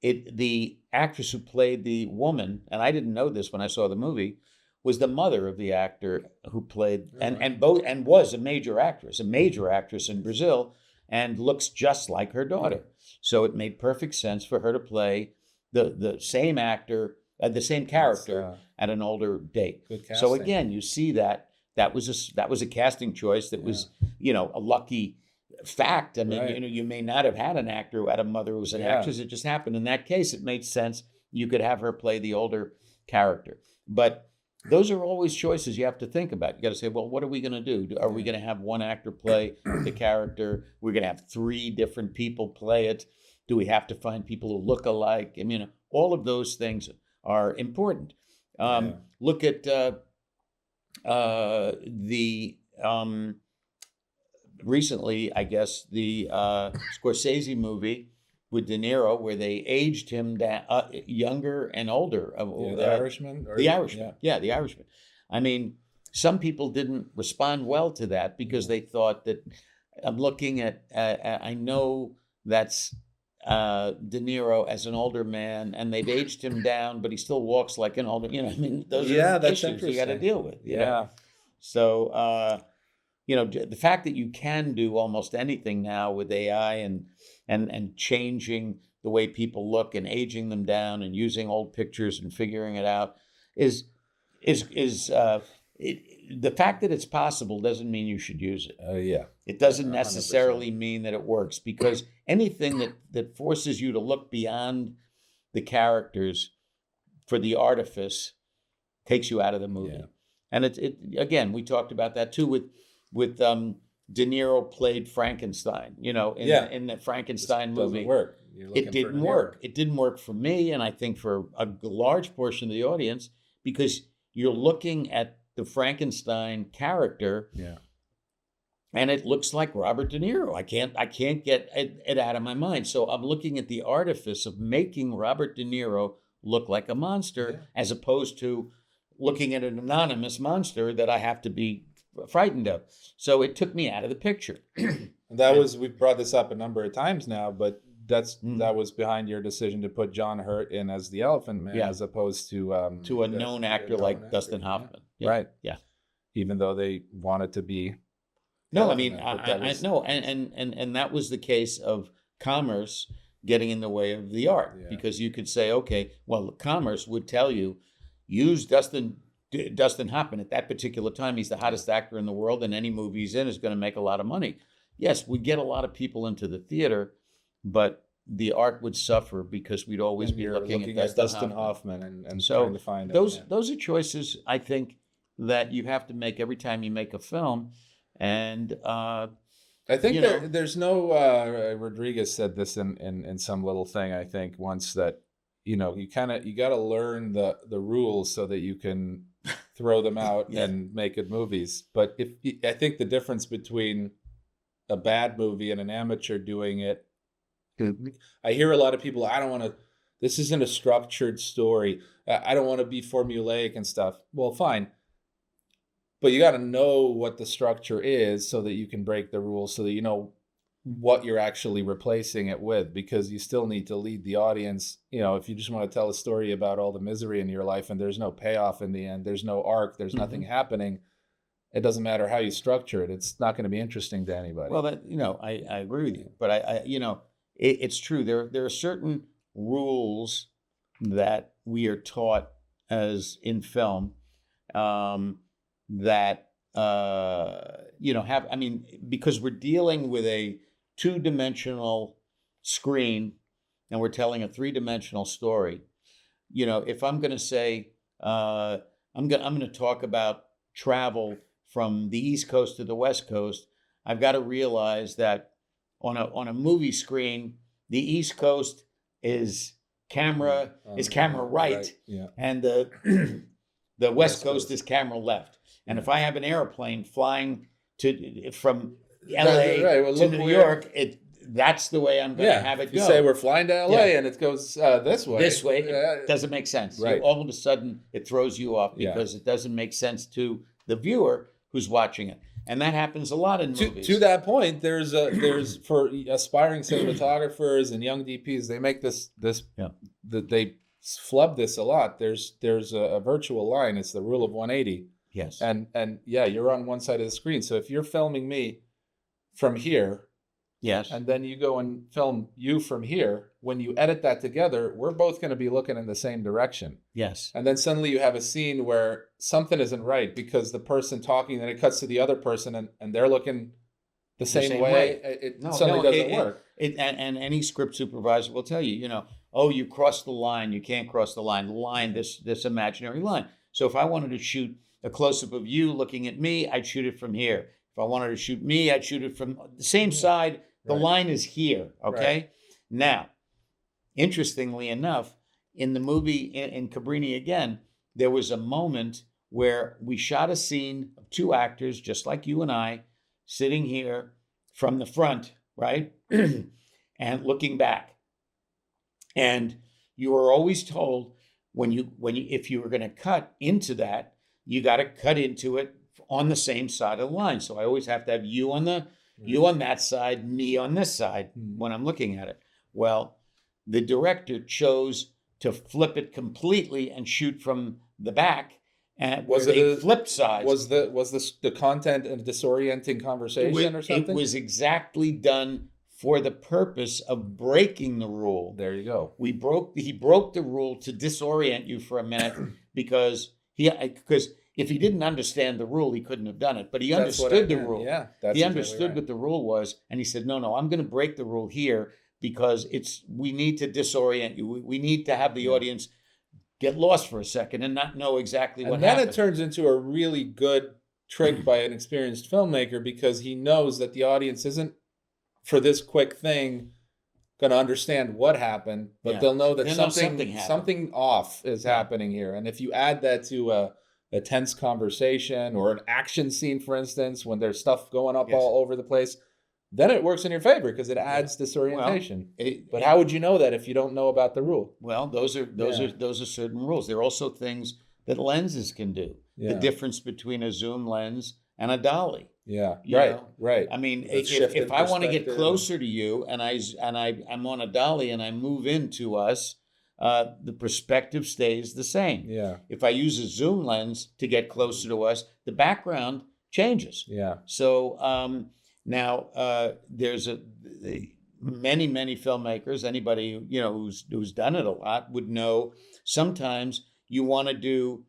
Speaker 2: the actress who played the woman, and I didn't know this when I saw the movie, was the mother of the actor who played and was a major actress in Brazil, and looks just like her daughter. So it made perfect sense for her to play the same actor, the same character at an older date.
Speaker 1: Good casting.
Speaker 2: So again, you see that was a casting choice that was a lucky fact. I mean,
Speaker 1: right.
Speaker 2: You may not have had an actor who had a mother who was an actress. It just happened. In that case, it made sense. You could have her play the older character. But those are always choices you have to think about. You got to say, well, what are we going to do? Are we going to have one actor play the character? We're going to have 3 different people play it. Do we have to find people who look alike? I mean, all of those things are important. Look at recently, I guess, the Scorsese movie with De Niro, where they aged him down, younger and older.
Speaker 1: The Irishman?
Speaker 2: The Irishman. Yeah, The Irishman. I mean, some people didn't respond well to that because they thought that I'm looking at, I know that's De Niro as an older man, and they've aged him down, but he still walks like an older, those are
Speaker 1: that's
Speaker 2: issues you got to deal with.
Speaker 1: Yeah.
Speaker 2: So, the fact that you can do almost anything now with AI and changing the way people look and aging them down and using old pictures and figuring it out is the fact that it's possible doesn't mean you should use it. It doesn't necessarily 100%. Mean that it works, because anything that forces you to look beyond the characters for the artifice takes you out of the movie. Yeah. And it again, we talked about that too with De Niro played Frankenstein, in the Frankenstein movie.
Speaker 1: Doesn't work.
Speaker 2: It didn't work. It didn't work for me, and I think for a large portion of the audience, because you're looking at the Frankenstein character, and it looks like Robert De Niro. I can't get it out of my mind. So I'm looking at the artifice of making Robert De Niro look like a monster, as opposed to looking at an anonymous monster that I have to be frightened of. So it took me out of the picture.
Speaker 1: We've brought this up a number of times now, but that was behind your decision to put John Hurt in as the Elephant Man, as opposed to
Speaker 2: a known actor like Dustin Hoffman.
Speaker 1: Yeah. Right.
Speaker 2: Yeah.
Speaker 1: Even though they wanted to be.
Speaker 2: No, I mean, I know. And that was the case of commerce getting in the way of the art, because you could say, okay, well, commerce would tell you, use Dustin Hoffman at that particular time. He's the hottest actor in the world, and any movie he's in is going to make a lot of money. Yes, we get a lot of people into the theater, but the art would suffer because we'd always be looking at Dustin Hoffman
Speaker 1: and so trying to find
Speaker 2: those are choices, I think, that you have to make every time you make a film. And
Speaker 1: I think there's no Rodriguez said this in some little thing, I think, once, that you got to learn the rules so that you can throw them out and make good movies. But I think the difference between a bad movie and an amateur doing it, I hear a lot of people, this isn't a structured story, I don't want to be formulaic and stuff. Well, fine. But you got to know what the structure is so that you can break the rules, so that you know what you're actually replacing it with, because you still need to lead the audience. If you just want to tell a story about all the misery in your life and there's no payoff in the end, there's no arc, there's nothing happening, it doesn't matter how you structure it. It's not going to be interesting to anybody.
Speaker 2: Well, I agree with you, but it's true. There are certain rules that we are taught as in film, that because we're dealing with a 2-dimensional screen and we're telling a 3-dimensional story. If I'm going to say I'm going to talk about travel from the East Coast to the West Coast, I've got to realize that on a movie screen, the East Coast is camera right, and the West Coast is camera left. And if I have an airplane flying from LA to New York, that's the way I'm going to have it go.
Speaker 1: You say we're flying to LA and it goes this way.
Speaker 2: This way, it doesn't make sense.
Speaker 1: Right.
Speaker 2: All of a sudden, it throws you off because it doesn't make sense to the viewer who's watching it. And that happens a lot in movies.
Speaker 1: To that point, there's for aspiring cinematographers and young DPs, they make they flub this a lot. There's a virtual line. It's the rule of 180.
Speaker 2: Yes.
Speaker 1: And you're on one side of the screen. So if you're filming me from here,
Speaker 2: yes,
Speaker 1: and then you go and film you from here, when you edit that together, we're both going to be looking in the same direction.
Speaker 2: Yes.
Speaker 1: And then suddenly you have a scene where something isn't right because the person talking, then it cuts to the other person and they're looking the same way. It suddenly doesn't work.
Speaker 2: And any script supervisor will tell you, you crossed the line. You can't cross the line. The line, this imaginary line. So if I wanted to shoot a close-up of you looking at me, I'd shoot it from here. If I wanted to shoot me, I'd shoot it from the same side. The line is here, okay? Right. Now, interestingly enough, in the movie, in Cabrini again, there was a moment where we shot a scene of 2 actors, just like you and I, sitting here from the front, right? And looking back. And you were always told if you were going to cut into that, you got to cut into it on the same side of the line. So I always have to have you on that side, me on this side when I'm looking at it. Well, the director chose to flip it completely and shoot from the back. And was it a flipped sides?
Speaker 1: Was the content a disorienting conversation or something?
Speaker 2: It was exactly done for the purpose of breaking the rule.
Speaker 1: There you go.
Speaker 2: He broke the rule to disorient you for a minute because if he didn't understand the rule, he couldn't have done it. But he understood the rule.
Speaker 1: Yeah,
Speaker 2: he understood what the rule was, and he said, "No, I'm going to break the rule here because we need to disorient you. We need to have the audience get lost for a second and not know exactly what happened."
Speaker 1: And then it turns into a really good trick by an experienced filmmaker because he knows that the audience isn't, for this quick thing, going to understand what happened, but they'll know that something off is happening here. And if you add that to a tense conversation or an action scene, for instance, when there's stuff going up all over the place, then it works in your favor because it adds disorientation. But how would you know that if you don't know about the rule?
Speaker 2: Well, those are certain rules. There are also things that lenses can do. Yeah. The difference between a zoom lens and a dolly.
Speaker 1: Yeah.
Speaker 2: You
Speaker 1: Right.
Speaker 2: know?
Speaker 1: Right.
Speaker 2: I mean,
Speaker 1: Let's shift
Speaker 2: if
Speaker 1: in
Speaker 2: I want to get
Speaker 1: perspective.
Speaker 2: closer to you and I'm on a dolly and I move into us, the perspective stays the same.
Speaker 1: Yeah.
Speaker 2: If I use a zoom lens to get closer to us, the background changes.
Speaker 1: Yeah.
Speaker 2: So now there's many filmmakers. Anybody who's done it a lot would know. Sometimes you want to do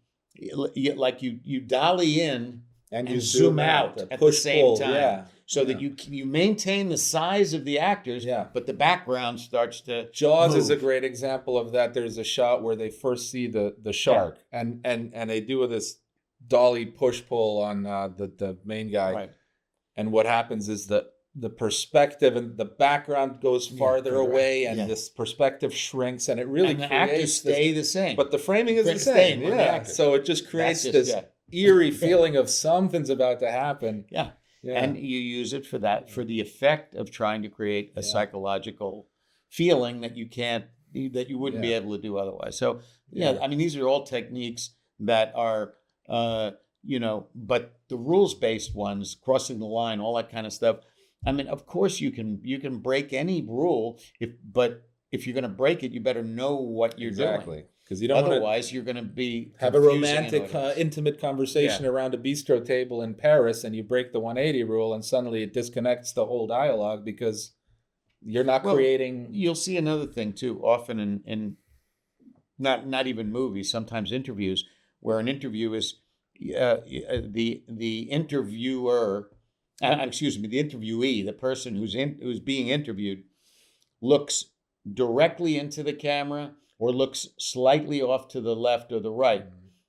Speaker 2: like you dolly in and you zoom out at the same time, so that you maintain the size of the actors, but the background starts to
Speaker 1: Jaws
Speaker 2: move.
Speaker 1: is a great example of that. There's a shot where they first see the shark, and they do this dolly push pull on the main guy,
Speaker 2: Right.
Speaker 1: and what happens is the perspective and the background goes farther away, and this perspective shrinks, and it really
Speaker 2: and the
Speaker 1: creates
Speaker 2: actors stay the same,
Speaker 1: but the framing is the same. So it just creates this eerie feeling of something's about to happen.
Speaker 2: Yeah. And you use it for the effect of trying to create a psychological feeling that you wouldn't be able to do otherwise. So I mean, these are all techniques that are but the rules-based ones, crossing the line, all that kind of stuff. I mean, of course you can break any rule, but if you're going to break it, you better know what you're doing.
Speaker 1: Because you don't
Speaker 2: otherwise you're going to be
Speaker 1: have a romantic, intimate conversation around a bistro table in Paris, and you break the 180 rule, and suddenly it disconnects the whole dialogue because you're not creating.
Speaker 2: You'll see another thing too, often in not even movies, sometimes interviews, where an interview is the interviewer. Excuse me, the interviewee, the person who's being interviewed, looks directly into the camera or looks slightly off to the left or the right,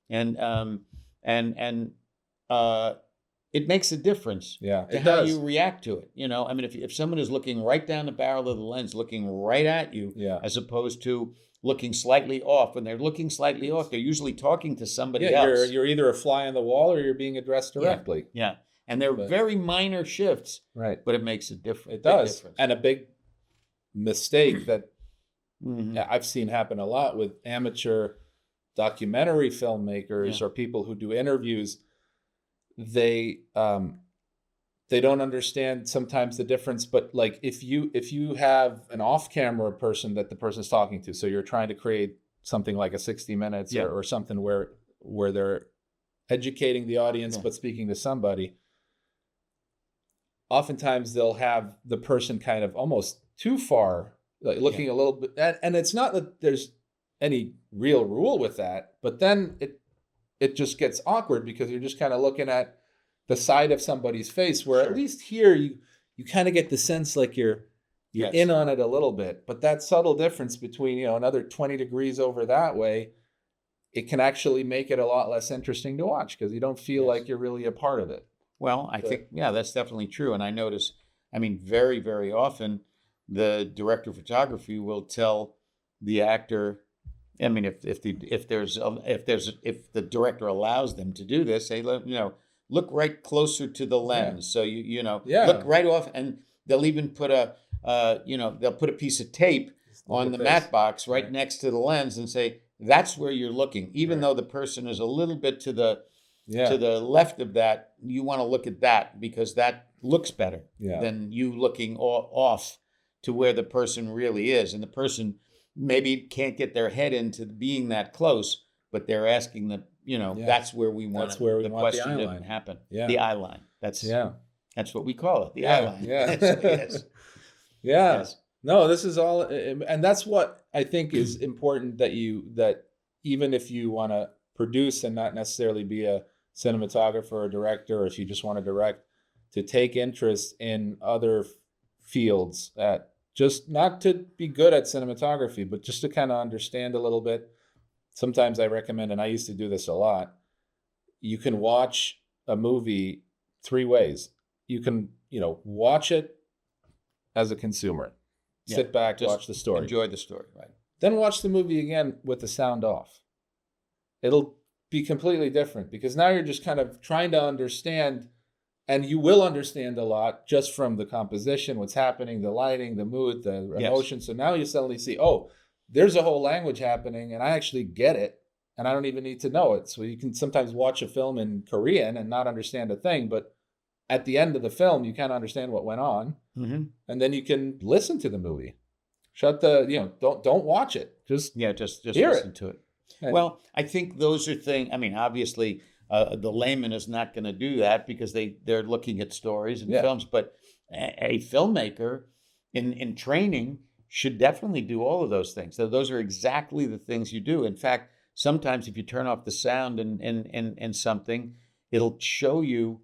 Speaker 2: and it makes a difference. To how you react to it. I mean, if someone is looking right down the barrel of the lens, looking right at you, as opposed to looking slightly off. When they're looking slightly off, they're usually talking to somebody else.
Speaker 1: You're either a fly on the wall or you're being addressed directly.
Speaker 2: Yeah. And they're very minor shifts,
Speaker 1: right?
Speaker 2: But it makes a difference.
Speaker 1: It does, and a big mistake that I've seen happen a lot with amateur documentary filmmakers or people who do interviews. They don't understand sometimes the difference. But like if you have an off-camera person that the person's talking to, so you're trying to create something like a 60 minutes or something where they're educating the audience but speaking to somebody. Oftentimes they'll have the person kind of almost too far, like looking a little bit, and it's not that there's any real rule with that, but then it just gets awkward because you're just kind of looking at the side of somebody's face, where at least here you kind of get the sense like you're in on it a little bit, but that subtle difference between another 20 degrees over that way, it can actually make it a lot less interesting to watch because you don't feel like you're really a part of it.
Speaker 2: Well, I think, that's definitely true. And I notice, I mean, very, very often the director of photography will tell the actor, I mean, if the director allows them to do this, say, look right closer to the lens. So look right off, and they'll even put they'll put a piece of tape on the matte box right next to the lens and say, that's where you're looking. Even though the person is a little bit to the left of that, you want to look at that because that looks better than you looking off to where the person really is. And the person maybe can't get their head into being that close, but they're asking that's where we want the question to happen. Yeah. The eye line. That's what we call it. The eye line.
Speaker 1: Yeah.
Speaker 2: Yes.
Speaker 1: Yes. No, this is all, and that's what I think is important, that even if you want to produce and not necessarily be a cinematographer or director, or if you just want to direct, to take interest in other fields, just not to be good at cinematography, but just to kind of understand a little bit. Sometimes I recommend, and I used to do this a lot, you can watch a movie 3 ways. You can, watch it as a consumer. Sit back, watch the story.
Speaker 2: Enjoy the story, right?
Speaker 1: Then watch the movie again with the sound off. It'll be completely different because now you're just kind of trying to understand, and you will understand a lot just from the composition, what's happening, the lighting, the mood, the emotion. So now you suddenly see, oh, there's a whole language happening and I actually get it. and I don't even need to know it. So you can sometimes watch a film in Korean and not understand a thing, but at the end of the film, you kind of understand what went on, and then you can listen to the movie. Shut the, don't watch it. Just hear
Speaker 2: listen
Speaker 1: it.
Speaker 2: to it.
Speaker 1: And,
Speaker 2: well, I think those are things. I mean, obviously, the layman is not going to do that because they're looking at stories and films. But a filmmaker in training should definitely do all of those things. So those are exactly the things you do. In fact, sometimes if you turn off the sound and something, it'll show you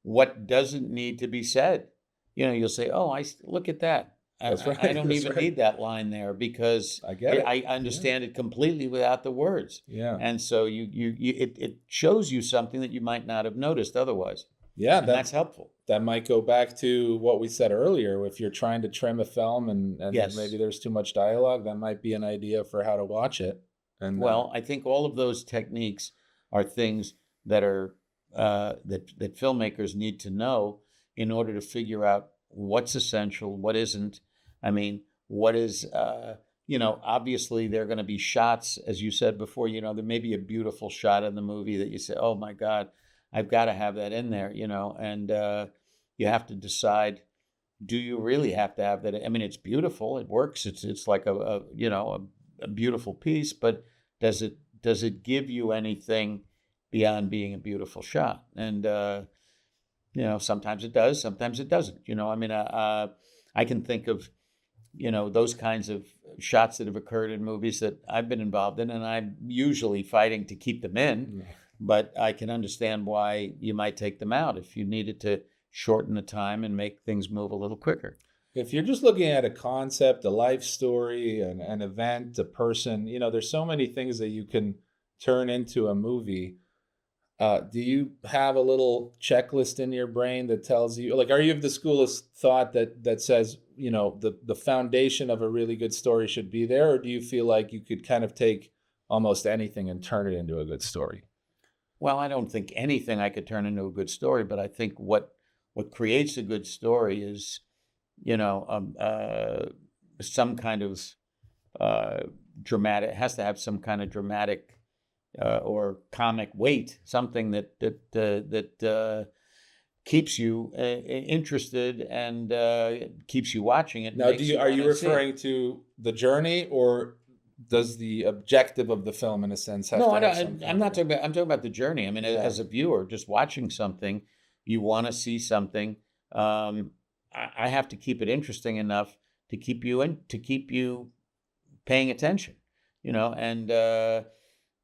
Speaker 2: what doesn't need to be said. You'll say, "Oh, look at that.
Speaker 1: That's right.
Speaker 2: I don't even need that line there because
Speaker 1: I get it.
Speaker 2: I understand it completely without the words."
Speaker 1: Yeah.
Speaker 2: And so it shows you something that you might not have noticed otherwise.
Speaker 1: Yeah,
Speaker 2: that's helpful.
Speaker 1: That might go back to what we said earlier. If you're trying to trim a film and maybe there's too much dialogue, that might be an idea for how to watch it. And
Speaker 2: I think all of those techniques are things that are that filmmakers need to know in order to figure out what's essential, what isn't. I mean, what is, obviously there are going to be shots, as you said before, there may be a beautiful shot in the movie that you say, oh my God, I've got to have that in there, and you have to decide, do you really have to have that? I mean, it's beautiful. It works. It's like a beautiful piece, but does it give you anything beyond being a beautiful shot? And, sometimes it does, sometimes it doesn't. I mean, I can think of, those kinds of shots that have occurred in movies that I've been involved in, and I'm usually fighting to keep them in, but I can understand why you might take them out if you needed to shorten the time and make things move a little quicker.
Speaker 1: If you're just looking at a concept, a life story, an event, a person, there's so many things that you can turn into a movie. Do you have a little checklist in your brain that tells you, like, are you of the school of thought that says, the foundation of a really good story should be there? Or do you feel like you could kind of take almost anything and turn it into a good story?
Speaker 2: Well, I don't think anything I could turn into a good story, but I think what creates a good story is, some kind of dramatic, it has to have some kind of dramatic or comic weight, something that keeps you interested and keeps you watching it.
Speaker 1: Now, are you referring to the journey, or does the objective of the film, in a sense, have to have some?
Speaker 2: I'm not talking about. I'm talking about the journey. I mean, as a viewer, just watching something, you want to see something. I have to keep it interesting enough to keep you paying attention. And.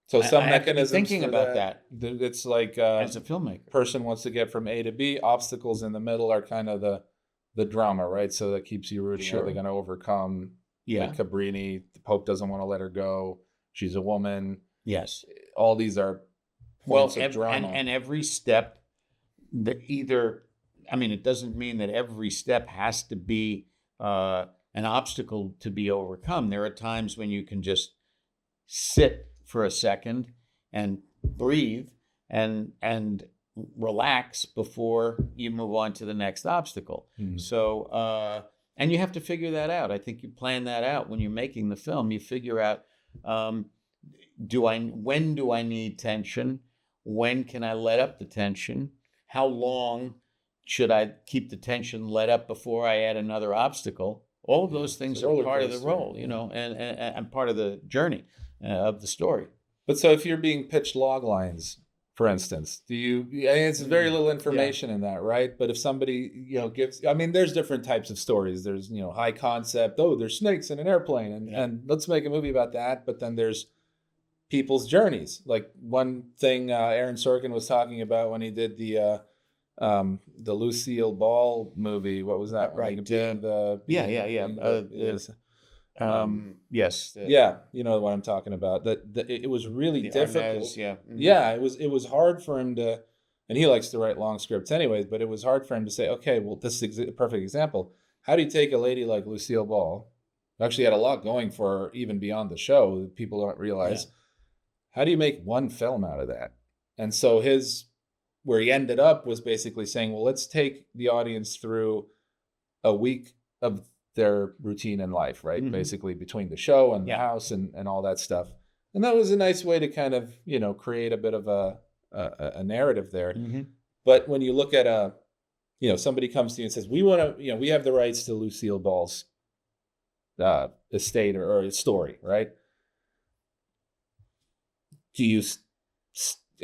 Speaker 1: So some mechanisms
Speaker 2: thinking about that.
Speaker 1: It's like
Speaker 2: as a filmmaker,
Speaker 1: person wants to get from A to B. Obstacles in the middle are kind of the drama, right? So that keeps you rooting. Sure. Are they going to overcome? Yeah. Like Cabrini, the Pope doesn't want to let her go. She's a woman.
Speaker 2: Yes.
Speaker 1: All these are points of drama.
Speaker 2: And every step that it doesn't mean that every step has to be an obstacle to be overcome. There are times when you can just sit for a second and breathe and relax before you move on to the next obstacle. Mm-hmm. So, and you have to figure that out. I think you plan that out when you're making the film. You figure out, when do I need tension? When can I let up the tension? How long should I keep the tension let up before I add another obstacle? All of those things are part of the role, and part of the journey of the story.
Speaker 1: But so if you're being pitched log lines, for instance, it's very little information in that, right? But if somebody, gives, there's different types of stories. There's, high concept, there's snakes in an airplane and let's make a movie about that. But then there's people's journeys. Like one thing Aaron Sorkin was talking about when he did the Lucille Ball movie. What was that?
Speaker 2: Right. Yes.
Speaker 1: Yeah, you know what I'm talking about. That it was really difficult.
Speaker 2: Arnaz, yeah. Mm-hmm.
Speaker 1: Yeah, it was hard for him to, and he likes to write long scripts anyways, but it was hard for him to say, okay, well, this is a perfect example. How do you take a lady like Lucille Ball, who actually had a lot going for her even beyond the show that people don't realize? Yeah. How do you make one film out of that? And so where he ended up was basically saying, well, let's take the audience through a week of their routine in life, right? Mm-hmm. Basically between the show and the house and all that stuff. And that was a nice way to kind of, create a bit of a narrative there.
Speaker 2: Mm-hmm.
Speaker 1: But when you look at somebody comes to you and says, we want to, we have the rights to Lucille Ball's estate or story, right? Do you,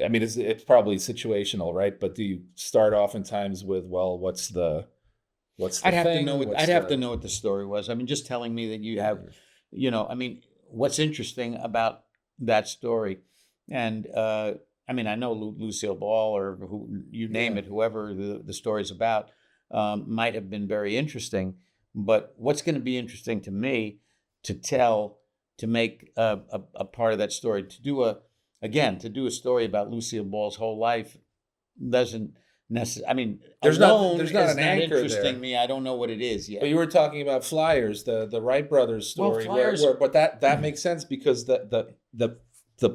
Speaker 1: I mean, it's probably situational, right? But do you start oftentimes with, well, what's the
Speaker 2: I'd have
Speaker 1: thing?
Speaker 2: to know I'd have to know what the story was. I mean, just telling me that you have, I mean, what's interesting about that story, and I mean, I know Lucille Ball or who you name it, whoever the story's about, might have been very interesting. But what's going to be interesting to me to tell, to make a part of that story, to do a story about Lucille Ball's whole life doesn't necessarily. I mean,
Speaker 1: there's
Speaker 2: alone
Speaker 1: not
Speaker 2: is
Speaker 1: an
Speaker 2: not
Speaker 1: anchor
Speaker 2: interesting
Speaker 1: there.
Speaker 2: me. I don't know what it is yet.
Speaker 1: But you were talking about Flyers, the Wright brothers story,
Speaker 2: Flyers,
Speaker 1: but that makes sense because the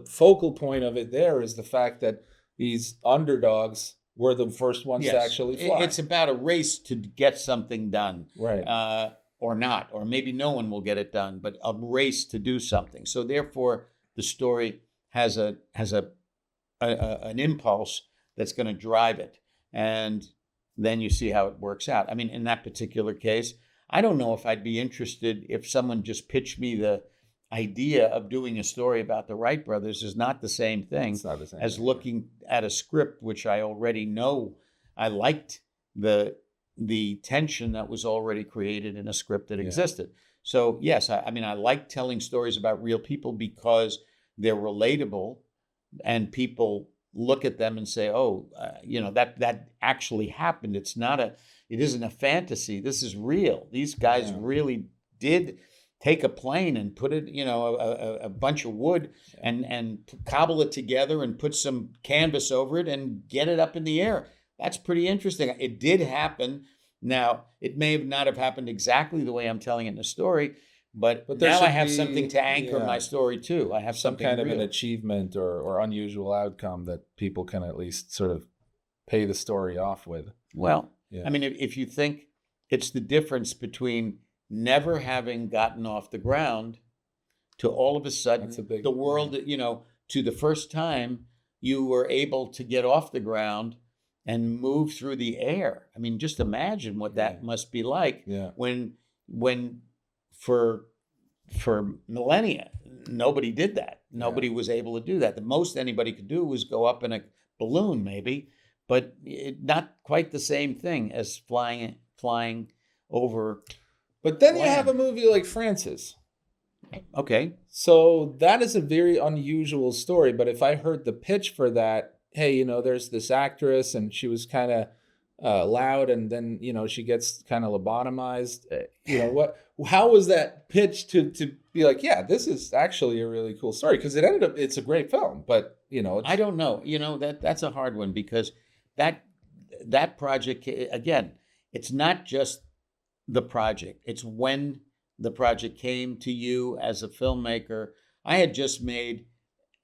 Speaker 1: focal point of it there is the fact that these underdogs were the first ones to actually fly.
Speaker 2: It's about a race to get something done,
Speaker 1: right?
Speaker 2: Or not, or maybe no one will get it done, but a race to do something. So therefore, the story has an impulse that's going to drive it, and then you see how it works out. I mean, in that particular case, I don't know if I'd be interested if someone just pitched me the idea of doing a story about the Wright brothers is not the same thing as looking at a script, which I already know. I liked the tension that was already created in a script that existed. So yes, I mean, I like telling stories about real people because they're relatable and people look at them and say, oh, that actually happened. It isn't a fantasy. This is real. These guys really did take a plane and put it, a bunch of wood and cobble it together and put some canvas over it and get it up in the air. That's pretty interesting. It did happen. Now, it may not have happened exactly the way I'm telling it in the story, but now I have something to anchor my story to. I have
Speaker 1: some
Speaker 2: something
Speaker 1: kind of
Speaker 2: real.
Speaker 1: an achievement or unusual outcome that people can at least sort of pay the story off with.
Speaker 2: Well, I mean, if you think it's the difference between never having gotten off the ground to all of a sudden the world, to the first time you were able to get off the ground and move through the air. I mean, just imagine what that must be like when for millennia, nobody did that. Nobody was able to do that. The most anybody could do was go up in a balloon maybe, but not quite the same thing as flying over.
Speaker 1: But then you have a movie like Frances.
Speaker 2: Okay.
Speaker 1: So that is a very unusual story. But if I heard the pitch for that, hey, there's this actress and she was kind of loud and then, she gets kind of lobotomized. How was that pitched to be like, yeah, this is actually a really cool story? Because it's a great film. But,
Speaker 2: I don't know. That's a hard one because that project, again, it's not just the project. It's when the project came to you as a filmmaker. I had just made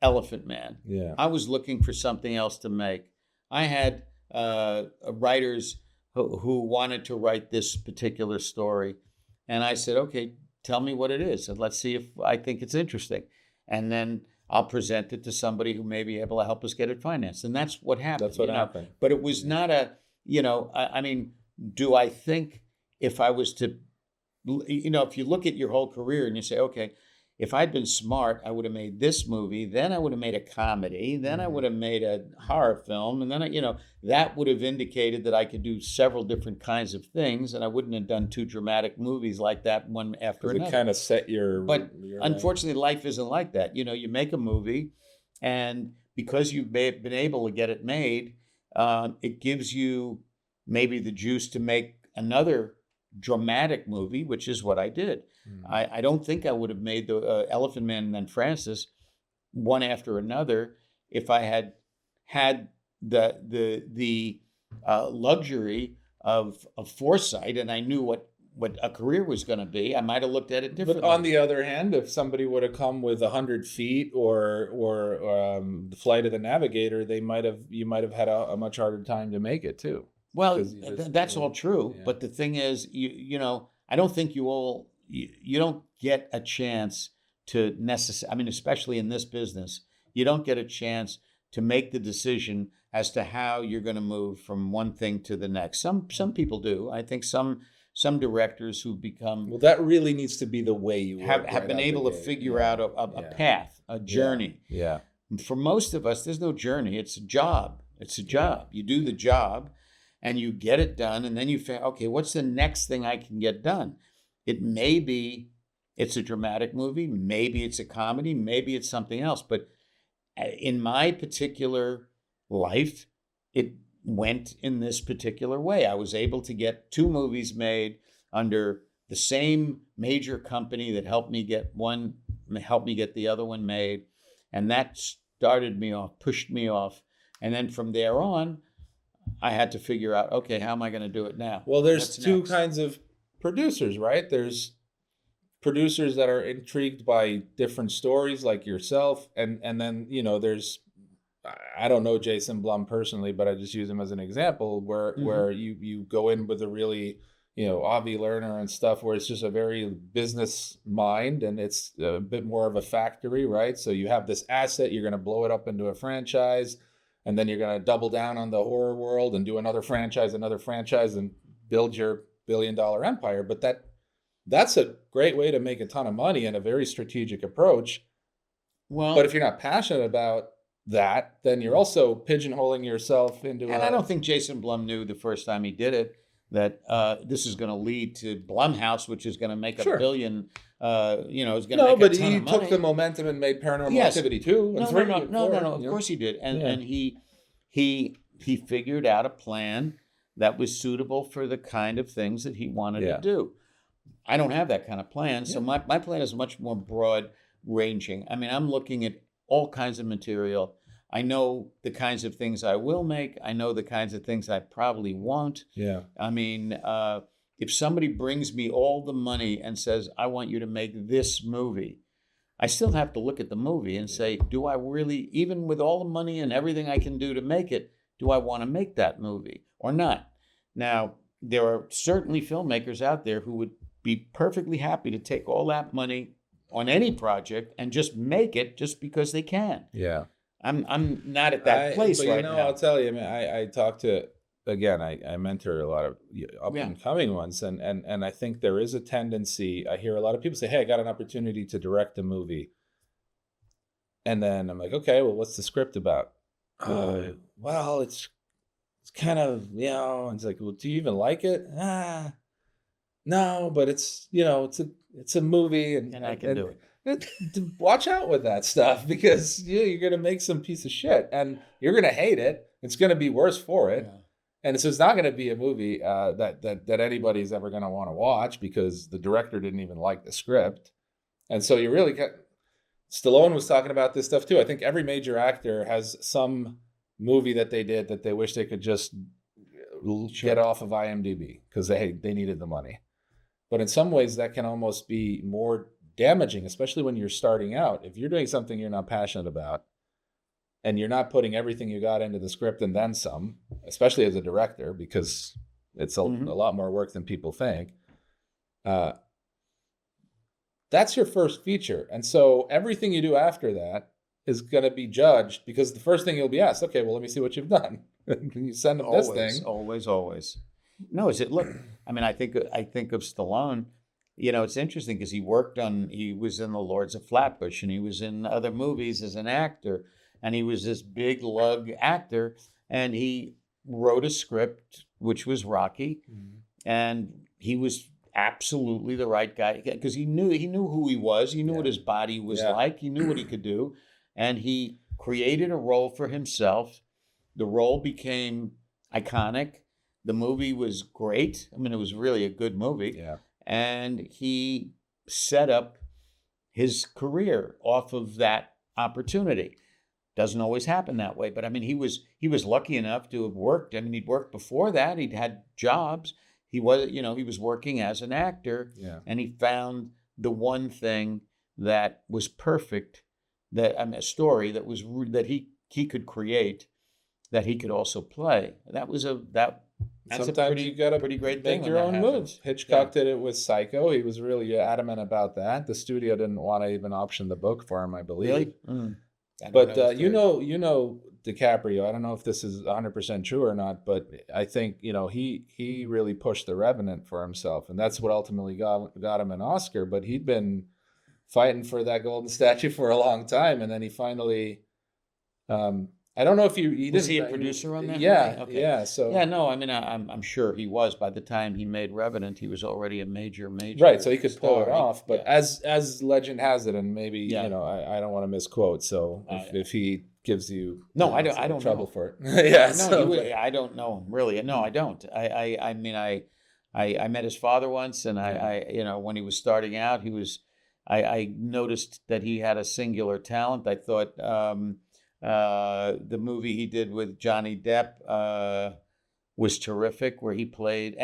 Speaker 2: Elephant Man.
Speaker 1: Yeah.
Speaker 2: I was looking for something else to make. I had writers who wanted to write this particular story. And I said, okay, tell me what it is. And let's see if I think it's interesting. And then I'll present it to somebody who may be able to help us get it financed. And that's what happened.
Speaker 1: That's what happened.
Speaker 2: But it was not I mean, do I think if I was to, if you look at your whole career and you say, okay, if I'd been smart, I would have made this movie, then I would have made a comedy, then I would have made a horror film, and then, that would have indicated that I could do several different kinds of things, and I wouldn't have done two dramatic movies like that, one after another.
Speaker 1: It kind of set your...
Speaker 2: But unfortunately, life isn't like that. You make a movie, and because you've been able to get it made, it gives you maybe the juice to make another dramatic movie, which is what I did. I don't think I would have made the Elephant Man and then Frances one after another if I had the luxury of foresight and I knew what a career was going to be. I might have looked at it differently.
Speaker 1: But on the other hand, if somebody would have come with 100 Feet or The Flight of the Navigator, you might have had a much harder time to make it too.
Speaker 2: Well, that's all true. Yeah. But the thing is, I don't think you don't get a chance to I mean, especially in this business, you don't get a chance to make the decision as to how you're going to move from one thing to the next. Some people do. I think some directors who become
Speaker 1: Well, that really needs to be the way you
Speaker 2: have
Speaker 1: right
Speaker 2: been
Speaker 1: out
Speaker 2: able
Speaker 1: the
Speaker 2: to
Speaker 1: gate.
Speaker 2: figure out a path, a journey.
Speaker 1: Yeah.
Speaker 2: For most of us, there's no journey. It's a job. It's a job. You do the job and you get it done. And then you say, okay, what's the next thing I can get done? It may be it's a dramatic movie. Maybe it's a comedy. Maybe it's something else. But in my particular life, it went in this particular way. I was able to get 2 movies made under the same major company that helped me get the other one made. And that started me off, pushed me off. And then from there on, I had to figure out, okay, how am I going to do it now?
Speaker 1: Well, there's two kinds of producers, right? There's producers that are intrigued by different stories like yourself. And then, there's, I don't know Jason Blum personally, but I just use him as an example where you go in with a really, Avi Lerner and stuff where it's just a very business mind and it's a bit more of a factory, right? So you have this asset, you're going to blow it up into a franchise, and then you're going to double down on the horror world and do another franchise, and build your billion-dollar empire. But that's a great way to make a ton of money and a very strategic approach.
Speaker 2: Well,
Speaker 1: but if you're not passionate about that, then you're also pigeonholing yourself into.
Speaker 2: And I don't think Jason Blum knew the first time he did it that this is going to lead to Blumhouse, which is going to make $1 billion. Is going to make a ton of money. No,
Speaker 1: but he took the momentum and made Paranormal Activity 2. And
Speaker 2: no. Of course he did, and he figured out a plan that was suitable for the kind of things that he wanted to do. I don't have that kind of plan, so my plan is much more broad ranging. I mean, I'm looking at all kinds of material. I know the kinds of things I will make. I know the kinds of things I probably won't.
Speaker 1: Yeah.
Speaker 2: I mean, if somebody brings me all the money and says, I want you to make this movie, I still have to look at the movie and say, do I really, even with all the money and everything I can do to make it, do I want to make that movie or not? Now, there are certainly filmmakers out there who would be perfectly happy to take all that money on any project and just make it just because they can.
Speaker 1: Yeah.
Speaker 2: I'm not at that place right now.
Speaker 1: I'll tell you, I mean, I talk to, again, I mentor a lot of up and coming ones, and I think there is a tendency. I hear a lot of people say, "Hey, I got an opportunity to direct a movie," and then I'm like, "Okay, well, what's the script about?" Well, it's kind of it's like, well, do you even like it? No, but it's it's a movie,
Speaker 2: and I can do it.
Speaker 1: Watch out with that stuff because you're going to make some piece of shit and you're going to hate it. It's going to be worse for it. Yeah. And so it's not going to be a movie that anybody's ever going to want to watch because the director didn't even like the script. And so you really get, Stallone was talking about this stuff too. I think every major actor has some movie that they did that they wish they could just get off of IMDb because they needed the money. But in some ways that can almost be more damaging, especially when you're starting out. If you're doing something you're not passionate about and you're not putting everything you got into the script and then some, especially as a director, because it's a lot more work than people think, that's your first feature. And so everything you do after that is going to be judged because the first thing you'll be asked, okay, well, let me see what you've done. You send them this thing.
Speaker 2: Always. No, look, I mean, I think of Stallone. It's interesting because he was in The Lords of Flatbush and he was in other movies as an actor and he was this big lug actor and he wrote a script, which was Rocky, and he was absolutely the right guy because he knew who he was. He knew what his body was like. He knew what he could do. And he created a role for himself. The role became iconic. The movie was great. I mean, it was really a good movie.
Speaker 1: Yeah.
Speaker 2: And he set up his career off of that opportunity. Doesn't always happen that way, but I mean, he was lucky enough to have worked. I mean, he'd worked before that. He'd had jobs. He was working as an actor, and he found the one thing that was perfect. A story that he could create, that he could also play. That That's
Speaker 1: sometimes you gotta
Speaker 2: pretty great
Speaker 1: make
Speaker 2: thing
Speaker 1: your
Speaker 2: when
Speaker 1: own
Speaker 2: that
Speaker 1: move.
Speaker 2: happens.
Speaker 1: Hitchcock did it with Psycho. He was really adamant about that. The studio didn't want to even option the book for him, I believe.
Speaker 2: Really? Mm.
Speaker 1: But you know DiCaprio. I don't know if this is 100% true or not, but I think he really pushed The Revenant for himself, and that's what ultimately got him an Oscar. But he'd been fighting for that golden statue for a long time, and then he finally. I don't know if he
Speaker 2: was
Speaker 1: didn't.
Speaker 2: he a producer on that?
Speaker 1: Yeah,
Speaker 2: movie? Okay.
Speaker 1: yeah. So
Speaker 2: no, I mean, I'm sure he was. By the time he made Revenant, he was already a major
Speaker 1: right. So he could
Speaker 2: star,
Speaker 1: pull it off. But
Speaker 2: yeah.
Speaker 1: as legend has it, and maybe
Speaker 2: Yeah.
Speaker 1: I don't want to misquote. So if he gives you
Speaker 2: I don't
Speaker 1: trouble
Speaker 2: know.
Speaker 1: for it. Yeah,
Speaker 2: I don't know him really. No, I don't. I mean, I met his father once, and I when he was starting out, I noticed that he had a singular talent. I thought the movie he did with Johnny Depp was terrific, where he played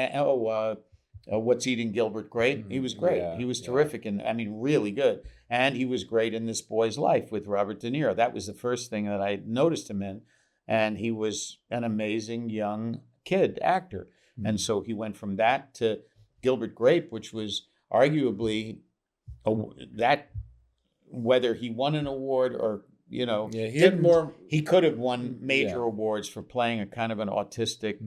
Speaker 2: What's Eating Gilbert Grape. He was great.
Speaker 1: Yeah,
Speaker 2: he was terrific, and I mean, really good. And he was great in This Boy's Life with Robert De Niro. That was the first thing that I noticed him in, and he was an amazing young kid actor. Mm-hmm. And so he went from that to Gilbert Grape, which was arguably that, whether he won an award or he could have won major awards for playing a kind of an autistic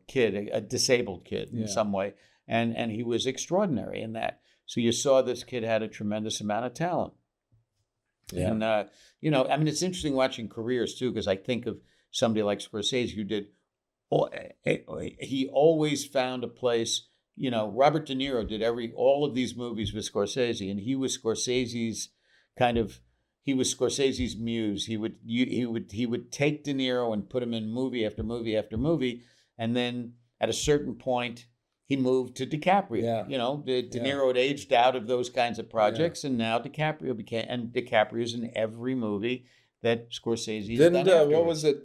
Speaker 2: kid, a disabled kid in some way, and he was extraordinary in that. So you saw this kid had a tremendous amount of talent. Yeah. And I mean, it's interesting watching careers too, because I think of somebody like Scorsese who did. He always found a place. Robert De Niro did all of these movies with Scorsese, and he was Scorsese's muse. He would take De Niro and put him in movie after movie after movie, and then at a certain point he moved to DiCaprio. Yeah. De Niro had aged out of those kinds of projects, and now DiCaprio's in every movie that Scorsese's done afterwards.
Speaker 1: What was it?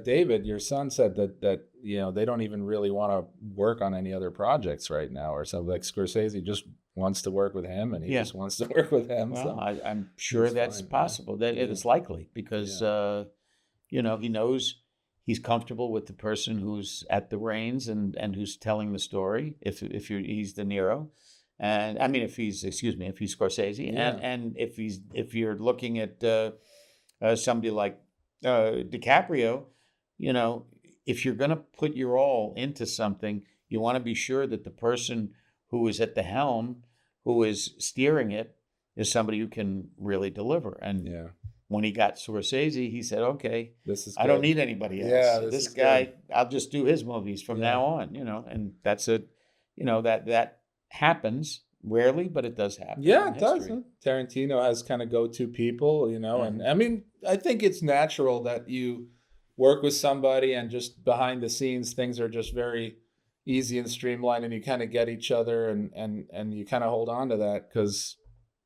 Speaker 1: David, your son, said that they don't even really want to work on any other projects right now, or something. Like Scorsese just wants to work with him, and he just wants to work with him.
Speaker 2: Well, so I'm sure that's possible. That it is likely because he knows he's comfortable with the person who's at the reins and who's telling the story. If he's De Niro, and I mean if he's Scorsese, and if you're looking at somebody like DiCaprio, if you're going to put your all into something, you want to be sure that the person who is at the helm, who is steering it, is somebody who can really deliver. And when he got Scorsese, he said, "Okay, I don't need anybody else.
Speaker 1: Yeah,
Speaker 2: this guy, good. I'll just do his movies from now on." And that's that happens. Rarely, but it does happen.
Speaker 1: Yeah, it does. Tarantino has kind of go-to people, and I mean, I think it's natural that you work with somebody and just behind the scenes, things are just very easy and streamlined, and you kind of get each other and you kind of hold on to that because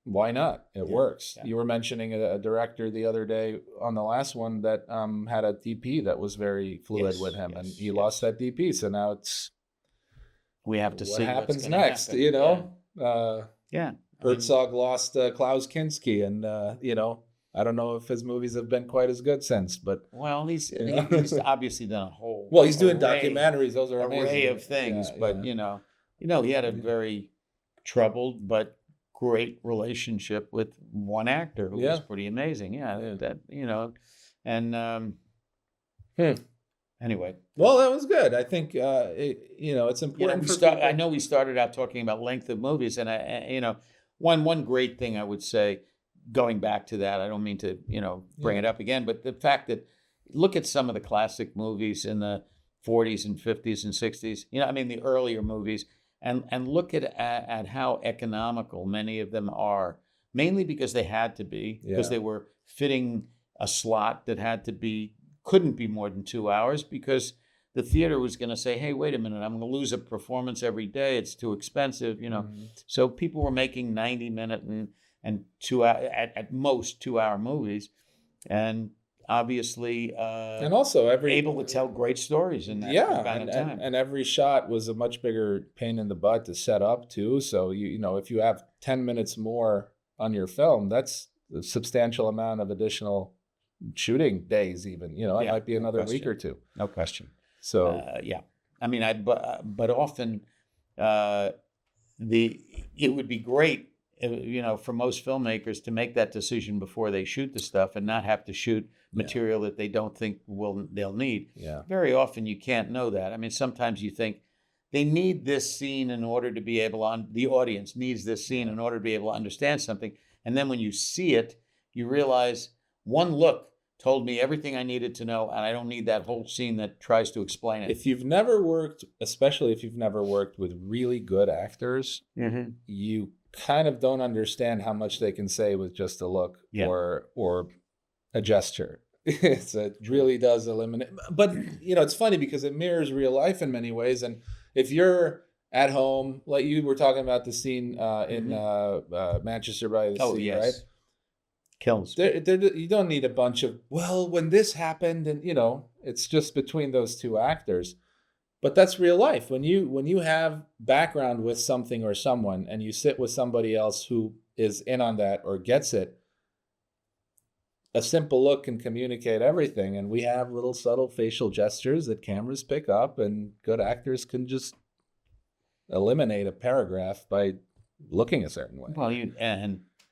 Speaker 1: why not? It works. Yeah. You were mentioning a director the other day on the last one that had a DP that was very fluid with him, and he lost that DP. So now
Speaker 2: we have to see
Speaker 1: what happens next, Herzog lost Klaus Kinski, and I don't know if his movies have been quite as good since, but
Speaker 2: he's obviously done a whole
Speaker 1: he's doing documentaries. Those are amazing.
Speaker 2: Array of things, but he had a very troubled but great relationship with one actor who was pretty amazing. Anyway.
Speaker 1: Well, that was good. I think it's important.
Speaker 2: I know we started out talking about length of movies, and one great thing I would say, going back to that, I don't mean to bring it up again, but the fact that look at some of the classic movies in the 40s and 50s and 60s. The earlier movies, and look at how economical many of them are, mainly because they had to be, because they were fitting a slot that couldn't be more than 2 hours, because the theater was going to say, hey, wait a minute, I'm going to lose a performance every day. It's too expensive, Mm-hmm. So people were making 90-minute and 2 hour, at most 2 hour movies, and obviously
Speaker 1: and also
Speaker 2: able to tell great stories in that amount of time.
Speaker 1: And every shot was a much bigger pain in the butt to set up too. So if you have 10 minutes more on your film, that's a substantial amount of additional shooting days. Even it might be another week or two.
Speaker 2: No question.
Speaker 1: So
Speaker 2: yeah, I mean, but often it would be great, for most filmmakers to make that decision before they shoot the stuff and not have to shoot material that they don't think they'll need.
Speaker 1: Yeah.
Speaker 2: Very often you can't know that. I mean, sometimes you think they need this scene in order to be able the audience needs this scene in order to be able to understand something. And then when you see it, you realize one look told me everything I needed to know, and I don't need that whole scene that tries to explain it.
Speaker 1: If you've never worked, especially if you've never worked with really good actors, you kind of don't understand how much they can say with just a look or a gesture. It really does eliminate. But, it's funny because it mirrors real life in many ways. And if you're at home, like you were talking about the scene in Manchester by the Sea, right?
Speaker 2: Kills.
Speaker 1: You don't need a bunch of, when this happened, and it's just between those two actors. But that's real life. When you have background with something or someone, and you sit with somebody else who is in on that or gets it, a simple look can communicate everything. And we have little subtle facial gestures that cameras pick up, and good actors can just eliminate a paragraph by looking a certain way.
Speaker 2: Well,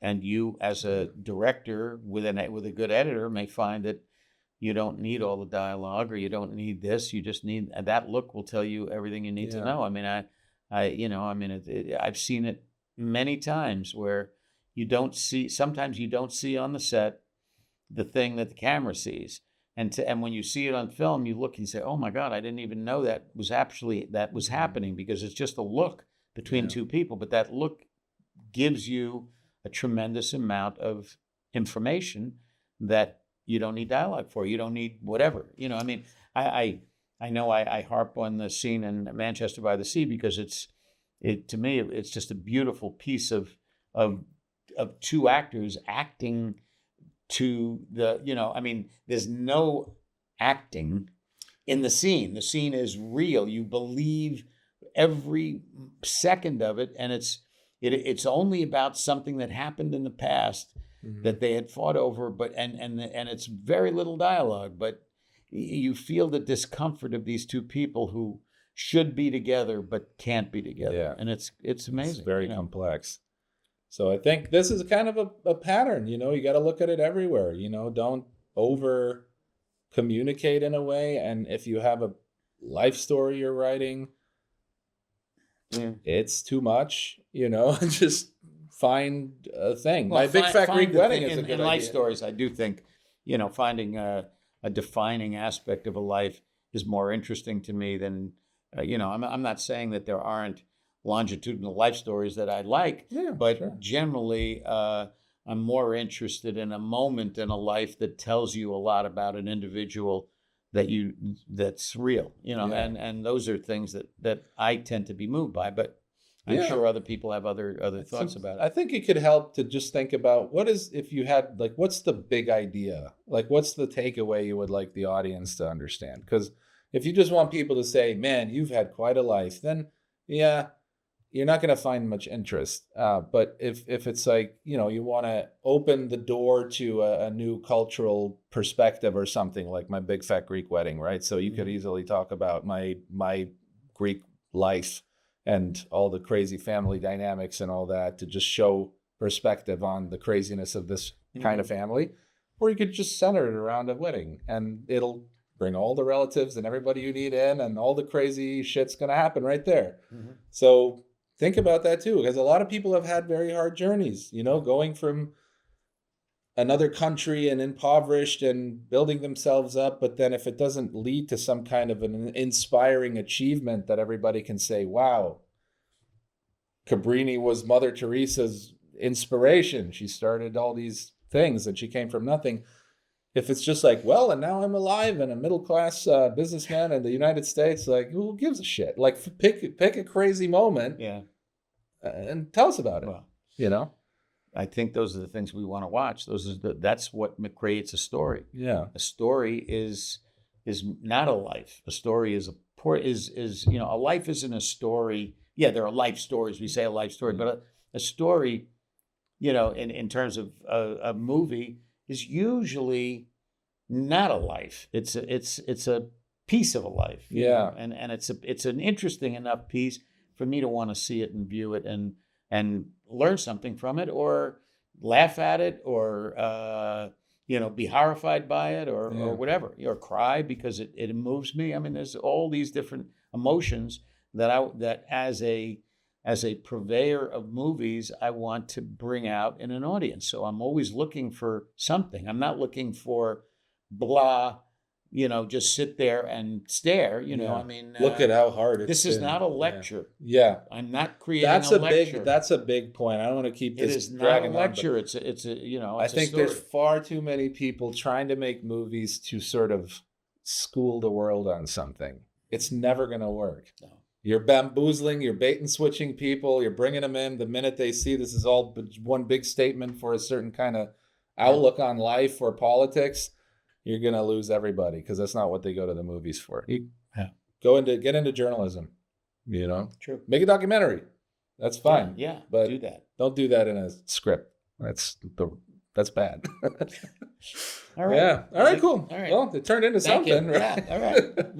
Speaker 2: and you, as a director with a good editor, may find that you don't need all the dialogue, or you don't need this. You just need that look will tell you everything you need to know. I mean, I've seen it many times where sometimes you don't see on the set the thing that the camera sees. And when you see it on film, you look and you say, "Oh my God, I didn't even know that was happening," because it's just a look between two people. But that look gives you a tremendous amount of information that you don't need dialogue for. You don't need whatever. I know I harp on the scene in Manchester by the Sea because to me it's just a beautiful piece of two actors acting to there's no acting in the scene. The scene is real. You believe every second of it, and it's only about something that happened in the past that they had fought over, but and it's very little dialogue, but you feel the discomfort of these two people who should be together but can't be together, and it's amazing.
Speaker 1: It's very complex. So I think this is kind of a pattern. You got to look at it everywhere. Don't over communicate in a way, and if you have a life story you're writing, it's too much. Just find a thing. My Big Fat Greek Wedding is a good idea.
Speaker 2: Life stories, I do think, finding a defining aspect of a life is more interesting to me than, I'm not saying that there aren't longitudinal life stories that I like, but generally I'm more interested in a moment in a life that tells you a lot about an individual that's real, and those are things that I tend to be moved by, but I'm sure other people have other thoughts about it.
Speaker 1: I think it could help to just think about if you had, what's the big idea? What's the takeaway you would like the audience to understand? Because if you just want people to say, "Man, you've had quite a life," then you're not going to find much interest. But if it's you want to open the door to a new cultural perspective or something, like My Big Fat Greek Wedding, right? So you could easily talk about my Greek life and all the crazy family dynamics and all that to just show perspective on the craziness of this kind of family. Or you could just center it around a wedding, and it'll bring all the relatives and everybody you need in, and all the crazy shit's going to happen right there. So think about that too, because a lot of people have had very hard journeys, going from another country and impoverished and building themselves up. But then if it doesn't lead to some kind of an inspiring achievement that everybody can say, "Wow, Cabrini was Mother Teresa's inspiration. She started all these things and she came from nothing." If it's just and now I'm alive and a middle-class businessman in the United States, who gives a shit? Pick a crazy moment and tell us about it,
Speaker 2: well, I think those are the things we want to watch. That's what creates a story.
Speaker 1: Yeah.
Speaker 2: A story is not a life. A story is a life isn't a story. Yeah, there are life stories. We say a life story, but a story, in terms of a movie, is usually not a life. It's a piece of a life. you
Speaker 1: Yeah.
Speaker 2: know, and it's an interesting enough piece for me to want to see it and view it and learn something from it, or laugh at it, or be horrified by it, or
Speaker 1: Yeah.
Speaker 2: whatever, or cry because it moves me. I mean, there's all these different emotions that as a purveyor of movies, I want to bring out in an audience. So I'm always looking for something. I'm not looking for blah, just sit there and stare.
Speaker 1: Yeah.
Speaker 2: I mean,
Speaker 1: Look at how hard it's
Speaker 2: this is
Speaker 1: been.
Speaker 2: not a lecture.
Speaker 1: Yeah.
Speaker 2: I'm not creating a lecture.
Speaker 1: That's a big point. I don't want to keep
Speaker 2: It
Speaker 1: this
Speaker 2: is not a
Speaker 1: dragging on, but
Speaker 2: lecture. It's
Speaker 1: I
Speaker 2: it's a
Speaker 1: think
Speaker 2: story.
Speaker 1: there's far too many people trying to make movies to sort of school the world on something. It's never going to work.
Speaker 2: No.
Speaker 1: You're bamboozling, you're bait and switching people, you're bringing them in the minute they see this is all one big statement for a certain kind of outlook on life or politics. You're going to lose everybody because that's not what they go to the movies for. Get into journalism,
Speaker 2: True.
Speaker 1: Make a documentary. That's fine.
Speaker 2: Yeah,
Speaker 1: but
Speaker 2: do that.
Speaker 1: Don't do that in a script. That's bad.
Speaker 2: All right.
Speaker 1: Yeah. All right, cool.
Speaker 2: All right.
Speaker 1: Well, it turned into
Speaker 2: Thank you.
Speaker 1: something, right?
Speaker 2: Yeah, all right.